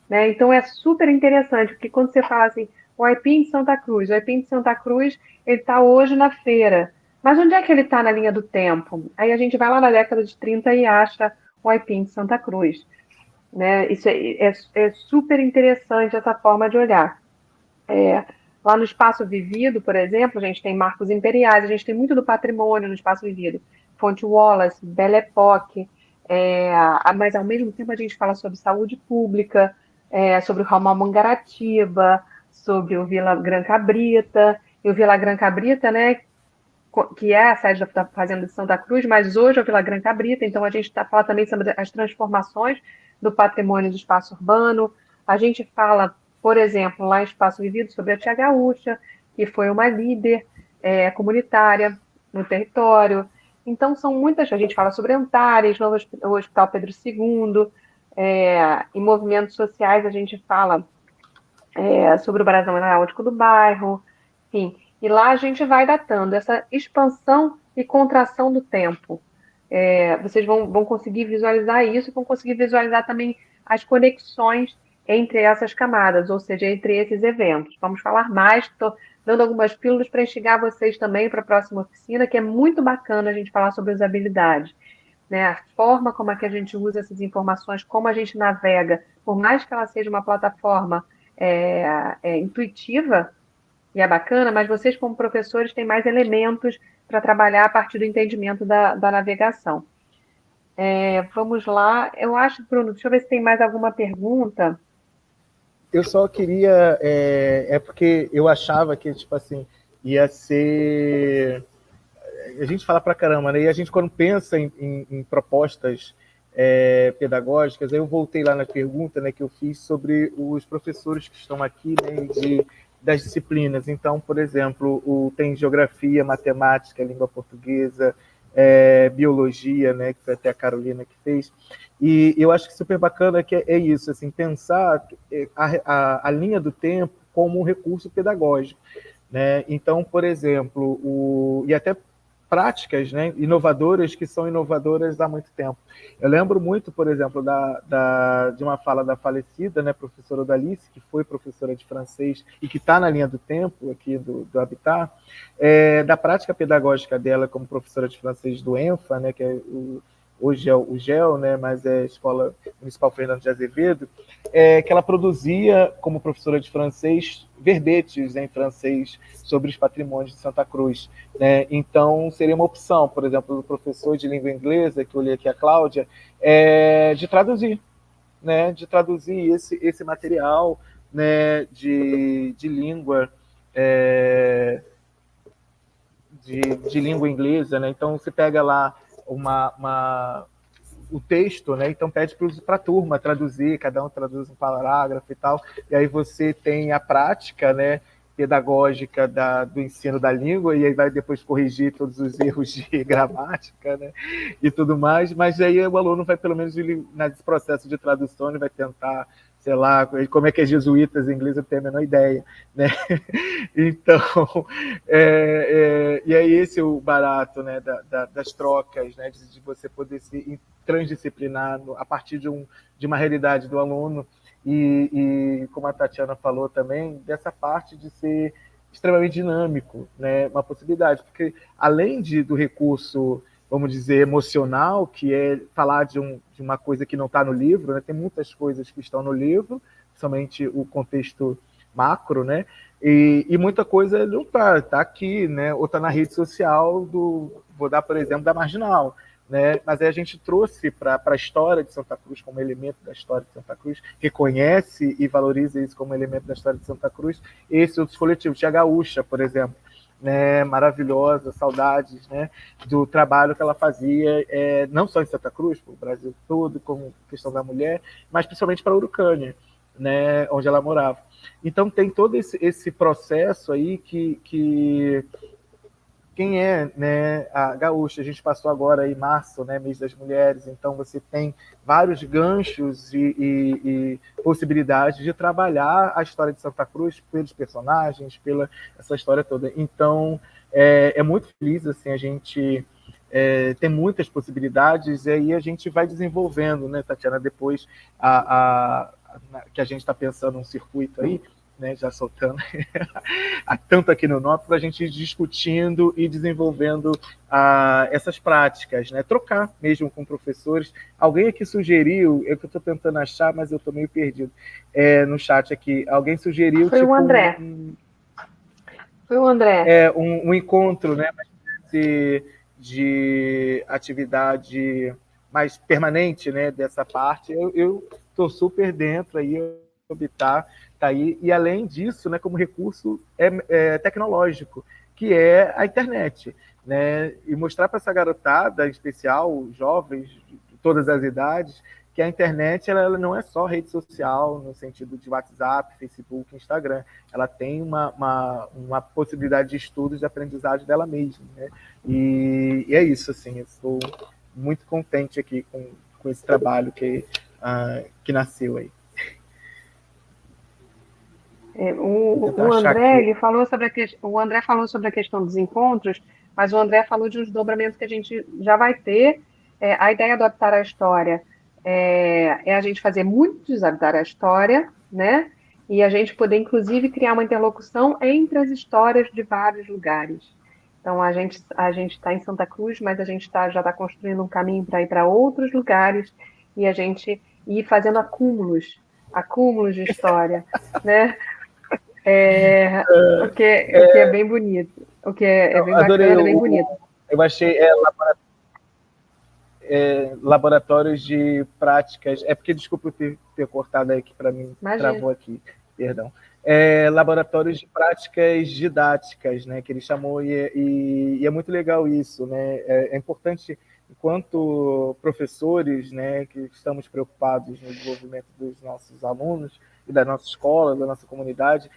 Speaker 1: Né? Então é super interessante, porque quando você fala assim, o Aipim de Santa Cruz, o Aipim de Santa Cruz, ele está hoje na feira. Mas onde é que ele está na linha do tempo? Aí a gente vai lá na década de 30 e acha o Aipim de Santa Cruz. Né? Isso é super interessante essa forma de olhar. Lá no Espaço Vivido, por exemplo, a gente tem marcos imperiais, a gente tem muito do patrimônio no Espaço Vivido. Fonte Wallace, Belle Époque, mas ao mesmo tempo a gente fala sobre saúde pública, sobre o ramal Mangaratiba, sobre o Vila Gran Cabrita, e o Vila Gran Cabrita, né, que é a sede da Fazenda de Santa Cruz, mas hoje é o Vila Gran Cabrita, então a gente fala também sobre as transformações do patrimônio do espaço urbano, a gente fala, por exemplo, lá em Espaço Vivido, sobre a Tia Gaúcha, que foi uma líder comunitária no território. Então, são muitas. A gente fala sobre Antares, o Hospital Pedro II, em movimentos sociais, a gente fala sobre o Brasão Aeronáutico do bairro, enfim. E lá a gente vai datando essa expansão e contração do tempo. Vocês vão conseguir visualizar isso e vão conseguir visualizar também as conexões entre essas camadas, ou seja, entre esses eventos. Vamos falar mais, estou dando algumas pílulas para instigar vocês também para a próxima oficina, que é muito bacana a gente falar sobre usabilidade. Né? A forma como é que a gente usa essas informações, como a gente navega, por mais que ela seja uma plataforma intuitiva, e é bacana, mas vocês, como professores, têm mais elementos para trabalhar a partir do entendimento da navegação. Vamos lá. Eu acho, Bruno, deixa eu ver se tem mais alguma pergunta.
Speaker 3: Eu só queria... porque eu achava que, tipo assim, ia ser... A gente fala pra caramba, né? E a gente, quando pensa em propostas pedagógicas, aí eu voltei lá na pergunta, né, que eu fiz sobre os professores que estão aqui, né, das disciplinas. Então, por exemplo, tem geografia, matemática, língua portuguesa, biologia, né, que foi até a Carolina que fez. E eu acho que super bacana que é isso, assim, pensar a linha do tempo como um recurso pedagógico. Né? Então, por exemplo, e até práticas, né, inovadoras, que são inovadoras há muito tempo. Eu lembro muito, por exemplo, de uma fala da falecida, né, professora Odalice, que foi professora de francês e que está na linha do tempo aqui do Habitat, da prática pedagógica dela como professora de francês do ENFA, né, que hoje é o GEL, né, mas é a Escola Municipal Fernando de Azevedo, que ela produzia, como professora de francês, verbetes em francês sobre os patrimônios de Santa Cruz. Né? Então, seria uma opção, por exemplo, do professor de língua inglesa, que eu li aqui a Cláudia, de traduzir, né? De traduzir esse material, né, de língua de língua inglesa. Né? Então, você pega lá o texto, né? Então pede para a turma traduzir, cada um traduz um parágrafo e tal, e aí você tem a prática, né, pedagógica do ensino da língua, e aí vai depois corrigir todos os erros de gramática, né, e tudo mais, mas aí o aluno vai, pelo menos, nesse processo de tradução, ele vai tentar, sei lá, como é que é jesuítas em inglês, eu tenho a menor ideia, né? Então, e aí esse é o barato, né, das trocas, né, de você poder se transdisciplinar a partir de uma realidade do aluno, e como a Tatiana falou também, dessa parte de ser extremamente dinâmico, né, uma possibilidade, porque além do recurso, vamos dizer, emocional, que é falar de uma coisa que não está no livro, né, tem muitas coisas que estão no livro, somente o contexto macro, né, e muita coisa não tá aqui, né, ou está na rede social vou dar, por exemplo, da Marginal, né? Mas aí a gente trouxe para a história de Santa Cruz como elemento da história de Santa Cruz, reconhece e valoriza isso como elemento da história de Santa Cruz, esses outros coletivos. Tia Gaúcha, por exemplo, né, maravilhosa, saudades, né, do trabalho que ela fazia, não só em Santa Cruz, para o Brasil todo, como questão da mulher, mas principalmente para a Urucânia, né, onde ela morava. Então tem todo esse processo aí que quem é, né, a Gaúcha, a gente passou agora em março, né, mês das mulheres, então você tem vários ganchos e possibilidades de trabalhar a história de Santa Cruz pelos personagens, pela essa história toda. Então, é muito feliz, assim, a gente tem muitas possibilidades, e aí a gente vai desenvolvendo, né, Tatiana, depois que a gente está pensando um circuito aí, né, já soltando tanto aqui no NOP, para a gente ir discutindo e desenvolvendo essas práticas, né? Trocar mesmo com professores. Alguém aqui sugeriu, é que eu estou tentando achar, mas eu estou meio perdido no chat aqui. Alguém sugeriu
Speaker 1: Foi
Speaker 3: tipo
Speaker 1: o André. Foi o André.
Speaker 3: um encontro, né, de atividade mais permanente, né, dessa parte. Eu estou super dentro aí, habitar tá aí, e além disso, né, como recurso tecnológico, que é a internet, né, e mostrar para essa garotada, em especial jovens de todas as idades, que a internet ela não é só rede social no sentido de WhatsApp, Facebook, Instagram, ela tem uma possibilidade de estudos, de aprendizagem dela mesma, né? E é isso, assim, eu estou muito contente aqui com esse trabalho que nasceu aí.
Speaker 1: O André, ele falou o André falou sobre a questão dos encontros, mas o André falou de um desdobramento que a gente já vai ter. A ideia do Habitar a História é a gente fazer muitos Habitar a História, né? E a gente poder, inclusive, criar uma interlocução entre as histórias de vários lugares. Então, a gente está em Santa Cruz, mas a gente já está construindo um caminho para ir para outros lugares e a gente ir fazendo acúmulos de história, né? O que é bem bonito. O que é bem
Speaker 3: adorei
Speaker 1: bacana, é bem bonito.
Speaker 3: Eu achei laboratórios de práticas. É porque, desculpa eu ter cortado aqui para mim,
Speaker 1: Imagina.
Speaker 3: travou aqui, perdão. Laboratórios de práticas didáticas, né, que ele chamou, e é muito legal isso, né? É importante, enquanto professores, né, que estamos preocupados no desenvolvimento dos nossos alunos e da nossa escola, da nossa comunidade,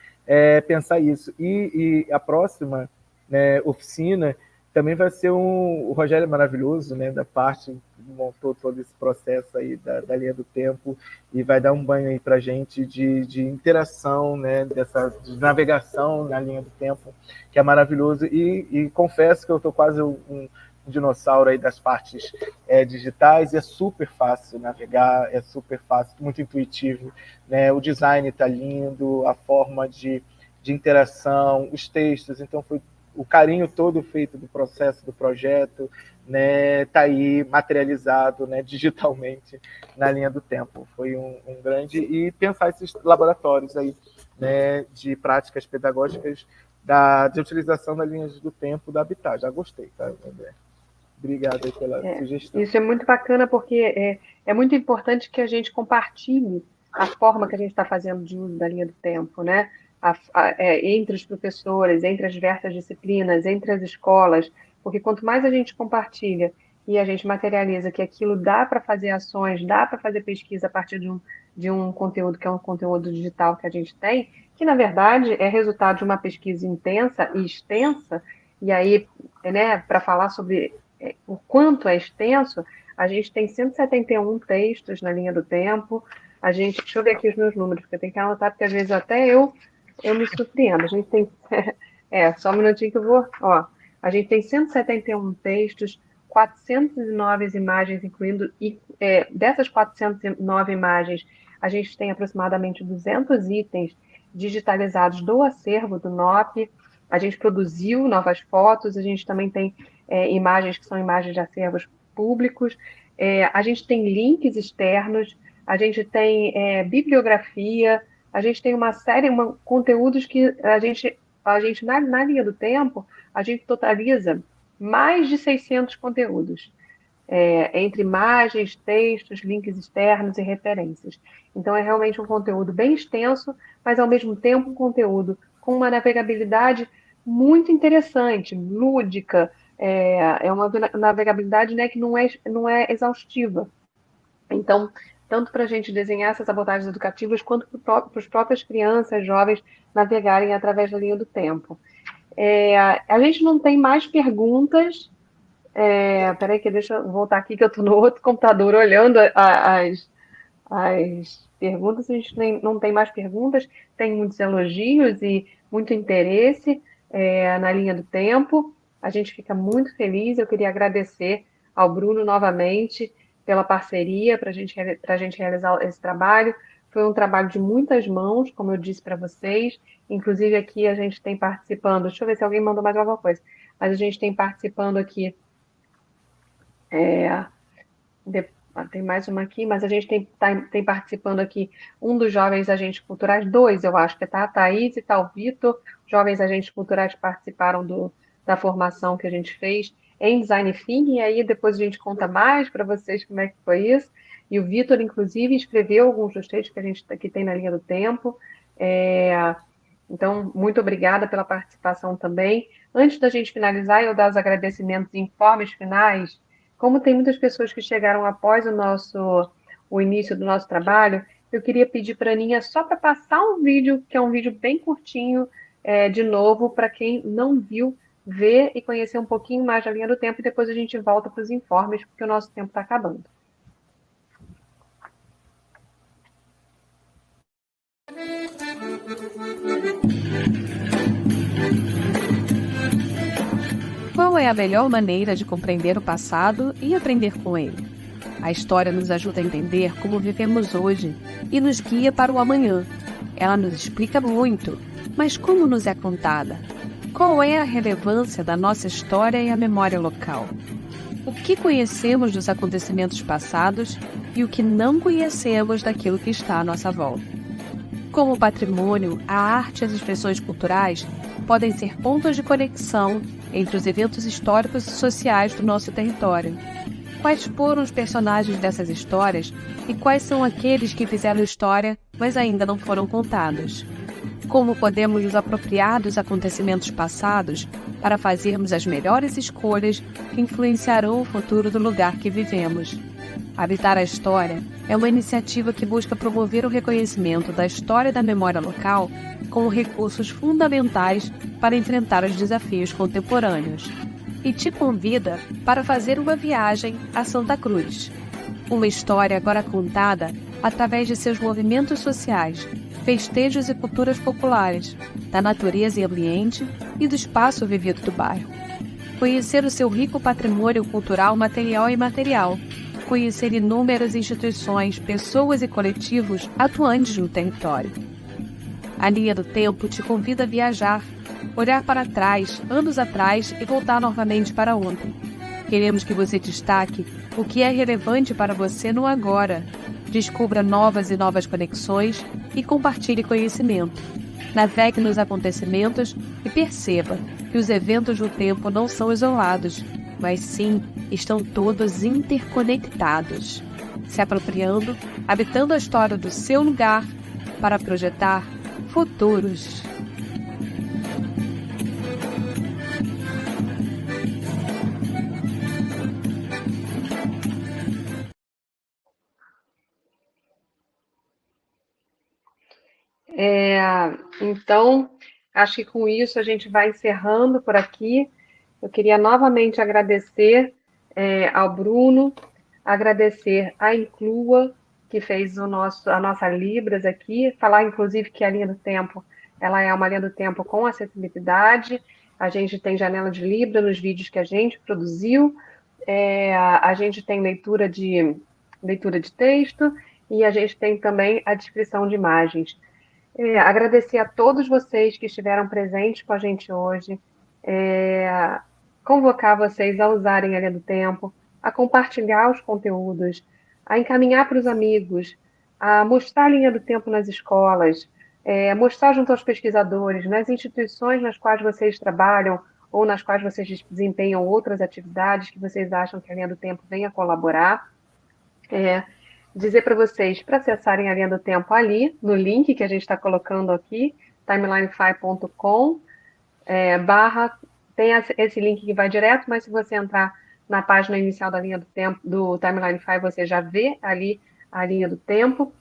Speaker 3: pensar isso. E a próxima, né, oficina também vai ser o Rogério Maravilhoso, né, da parte que montou todo esse processo aí da linha do tempo, e vai dar um banho aí para a gente de interação, né, de navegação na linha do tempo, que é maravilhoso. E confesso que eu estou quase um dinossauro aí das partes digitais, e é super fácil navegar, é super fácil, muito intuitivo, né? O design está lindo, a forma de interação, os textos, então foi o carinho todo feito do processo, do projeto, né, tá aí materializado, né, digitalmente na linha do tempo. Foi um grande... E pensar esses laboratórios aí, né, de práticas pedagógicas de utilização das linhas do tempo da Habitat. Já gostei, tá, André? Obrigado aí pela sugestão.
Speaker 1: Isso é muito bacana, porque é muito importante que a gente compartilhe a forma que a gente está fazendo de uso da linha do tempo, né? Entre os professores, entre as diversas disciplinas, entre as escolas, porque quanto mais a gente compartilha e a gente materializa que aquilo dá para fazer ações, dá para fazer pesquisa a partir de um conteúdo que é um conteúdo digital que a gente tem, que na verdade é resultado de uma pesquisa intensa e extensa, e aí, né, para falar sobre o quanto é extenso, a gente tem 171 textos na linha do tempo, a gente, deixa eu ver aqui os meus números, porque eu tenho que anotar, porque às vezes até eu me surpreendo, a gente tem, só um minutinho que eu vou, ó, a gente tem 171 textos, 409 imagens, incluindo, dessas 409 imagens, a gente tem aproximadamente 200 itens digitalizados do acervo do NOP, a gente produziu novas fotos, a gente também tem imagens que são imagens de acervos públicos, a gente tem links externos, a gente tem bibliografia, a gente tem uma série, conteúdos que a gente na linha do tempo, a gente totaliza mais de 600 conteúdos, entre imagens, textos, links externos e referências. Então, é realmente um conteúdo bem extenso, mas, ao mesmo tempo, um conteúdo com uma navegabilidade muito interessante, lúdica, uma navegabilidade, né, que não é exaustiva. Então, tanto para a gente desenhar essas abordagens educativas, quanto para as próprias crianças, jovens, navegarem através da linha do tempo. A gente não tem mais perguntas. Peraí, que deixa eu voltar aqui, que eu estou no outro computador olhando as perguntas. A gente não tem mais perguntas, tem muitos elogios e muito interesse na linha do tempo. A gente fica muito feliz. Eu queria agradecer ao Bruno novamente pela parceria para a gente realizar esse trabalho. Foi um trabalho de muitas mãos, como eu disse para vocês. Inclusive aqui a gente tem participando, deixa eu ver se alguém mandou mais alguma coisa, mas a gente tem participando aqui, tem mais uma aqui, mas a gente tem participando aqui um dos jovens agentes culturais, dois, eu acho que tá a Thaís e tá o Vitor, jovens agentes culturais que participaram da formação que a gente fez em Design Thinking, e aí depois a gente conta mais para vocês como é que foi isso. E o Vitor, inclusive, escreveu alguns dos textos que a gente que tem na linha do tempo. Então, muito obrigada pela participação também. Antes da gente finalizar, eu dar os agradecimentos e informes finais. Como tem muitas pessoas que chegaram após o início do nosso trabalho, eu queria pedir para a Aninha só para passar um vídeo, que é um vídeo bem curtinho, de novo, para quem não viu, ver e conhecer um pouquinho mais da linha do tempo, e depois a gente volta para os informes, porque o nosso tempo está acabando.
Speaker 2: Qual é a melhor maneira de compreender o passado e aprender com ele? A história nos ajuda a entender como vivemos hoje e nos guia para o amanhã. Ela nos explica muito, mas como nos é contada? Qual é a relevância da nossa história e a memória local? O que conhecemos dos acontecimentos passados e o que não conhecemos daquilo que está à nossa volta? Como patrimônio, a arte e as expressões culturais podem ser pontos de conexão entre os eventos históricos e sociais do nosso território. Quais foram os personagens dessas histórias e quais são aqueles que fizeram história, mas ainda não foram contados? Como podemos nos apropriar dos acontecimentos passados para fazermos as melhores escolhas que influenciarão o futuro do lugar que vivemos? Habitar a História é uma iniciativa que busca promover o reconhecimento da história e da memória local como recursos fundamentais para enfrentar os desafios contemporâneos. E te convida para fazer uma viagem a Santa Cruz. Uma história agora contada através de seus movimentos sociais, festejos e culturas populares, da natureza e ambiente e do espaço vivido do bairro. Conhecer o seu rico patrimônio cultural material e imaterial. Conhecer inúmeras instituições, pessoas e coletivos atuantes no território. A linha do tempo te convida a viajar, olhar para trás, anos atrás e voltar novamente para ontem. Queremos que você destaque o que é relevante para você no agora. Descubra novas e novas conexões e compartilhe conhecimento. Navegue nos acontecimentos e perceba que os eventos do tempo não são isolados, mas sim estão todos interconectados, se apropriando, habitando a história do seu lugar para projetar futuros.
Speaker 1: É, então, acho que com isso a gente vai encerrando por aqui. Eu queria novamente agradecer ao Bruno, agradecer à Inclua, que fez a nossa Libras aqui, falar inclusive que a linha do tempo, ela é uma linha do tempo com acessibilidade, a gente tem janela de Libra nos vídeos que a gente produziu, a gente tem leitura de texto e a gente tem também a descrição de imagens. Agradecer a todos vocês que estiveram presentes com a gente hoje, é, convocar vocês a usarem a linha do tempo, a compartilhar os conteúdos, a encaminhar para os amigos, a mostrar a linha do tempo nas escolas, mostrar junto aos pesquisadores, nas instituições nas quais vocês trabalham ou nas quais vocês desempenham outras atividades que vocês acham que a linha do tempo venha colaborar. É, dizer para vocês para acessarem a linha do tempo ali, no link que a gente está colocando aqui, timelinefy.com, barra, tem esse link que vai direto, mas se você entrar na página inicial da linha do tempo, do Timelinefy, você já vê ali a linha do tempo.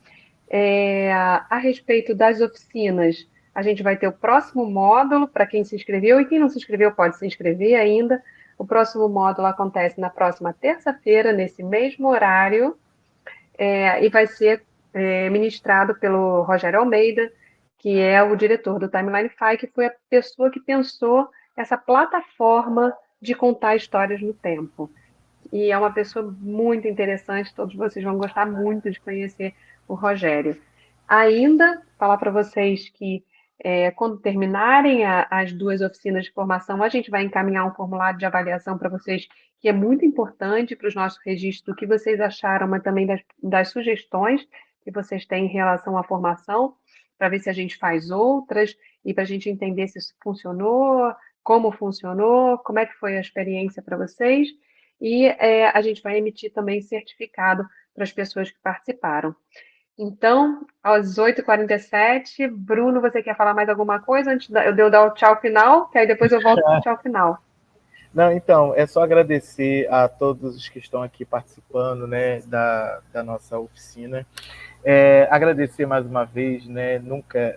Speaker 1: A respeito das oficinas, a gente vai ter o próximo módulo para quem se inscreveu, e quem não se inscreveu pode se inscrever ainda. O próximo módulo acontece na próxima terça-feira, nesse mesmo horário, e vai ser ministrado pelo Rogério Almeida, que é o diretor do Timelinefy, que foi a pessoa que pensou essa plataforma de contar histórias no tempo. E é uma pessoa muito interessante, todos vocês vão gostar muito de conhecer o Rogério. Ainda, falar para vocês que quando terminarem as duas oficinas de formação, a gente vai encaminhar um formulário de avaliação para vocês, que é muito importante para os nossos registros, do que vocês acharam, mas também das sugestões que vocês têm em relação à formação, para ver se a gente faz outras e para a gente entender se isso funcionou, como é que foi a experiência para vocês. E a gente vai emitir também certificado para as pessoas que participaram. Então, às 8h47, Bruno, você quer falar mais alguma coisa antes de eu dar o tchau final? Que aí depois eu volto para o tchau final.
Speaker 3: Não, então, é só agradecer a todos os que estão aqui participando, né, da nossa oficina. Agradecer mais uma vez, né, nunca,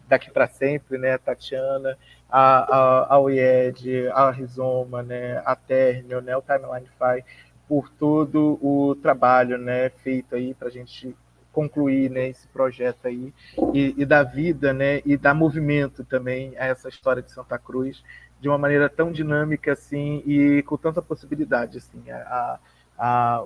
Speaker 3: daqui para sempre, né, a Tatiana, ao IED, a Rizoma, né, a Térmio, né, o Timelinefy, por todo o trabalho, né, feito aí para a gente concluir, né, esse projeto aí e dar vida, né, e dar movimento também a essa história de Santa Cruz de uma maneira tão dinâmica assim e com tanta possibilidade assim.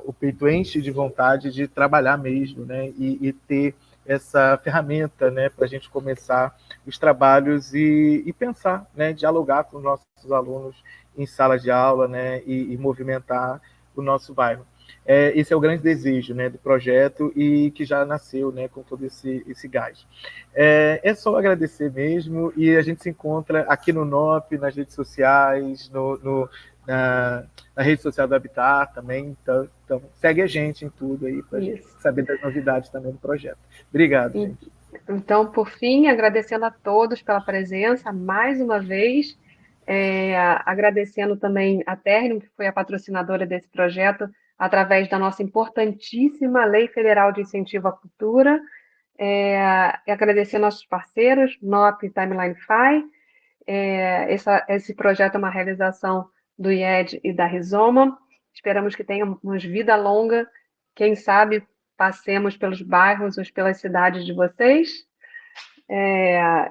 Speaker 3: O peito enche de vontade de trabalhar mesmo, né, e ter essa ferramenta, né, para a gente começar os trabalhos e pensar, né, dialogar com os nossos alunos em sala de aula, né, e movimentar o nosso bairro. Esse é o grande desejo, né, do projeto e que já nasceu, né, com todo esse gás. É só agradecer mesmo e a gente se encontra aqui no NOP, nas redes sociais, na rede social do Habitat também. Então, segue a gente em tudo aí para a gente saber das novidades também do projeto. Obrigado, gente.
Speaker 1: Então, por fim, agradecendo a todos pela presença mais uma vez, agradecendo também a Ternium, que foi a patrocinadora desse projeto, através da nossa importantíssima Lei Federal de Incentivo à Cultura, e agradecer nossos parceiros, NOP e Timelinefy. Esse projeto é uma realização do IED e da Rizoma. Esperamos que tenhamos vida longa. Quem sabe passemos pelos bairros ou pelas cidades de vocês,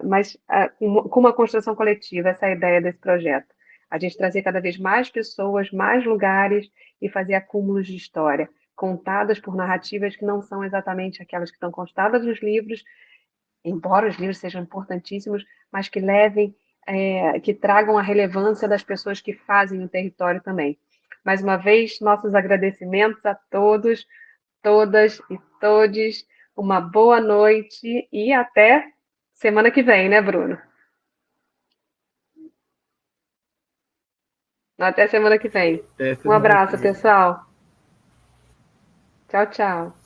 Speaker 1: mas com uma construção coletiva, essa é a ideia desse projeto. A gente trazer cada vez mais pessoas, mais lugares e fazer acúmulos de história, contadas por narrativas que não são exatamente aquelas que estão constadas nos livros, embora os livros sejam importantíssimos, mas que levem, que tragam a relevância das pessoas que fazem o território também. Mais uma vez, nossos agradecimentos a todos, todas e todes. Uma boa noite e até semana que vem, né, Bruno? Até semana que vem.
Speaker 3: Até
Speaker 1: Um
Speaker 3: semana que
Speaker 1: abraço,
Speaker 3: vem.
Speaker 1: pessoal. Tchau, tchau.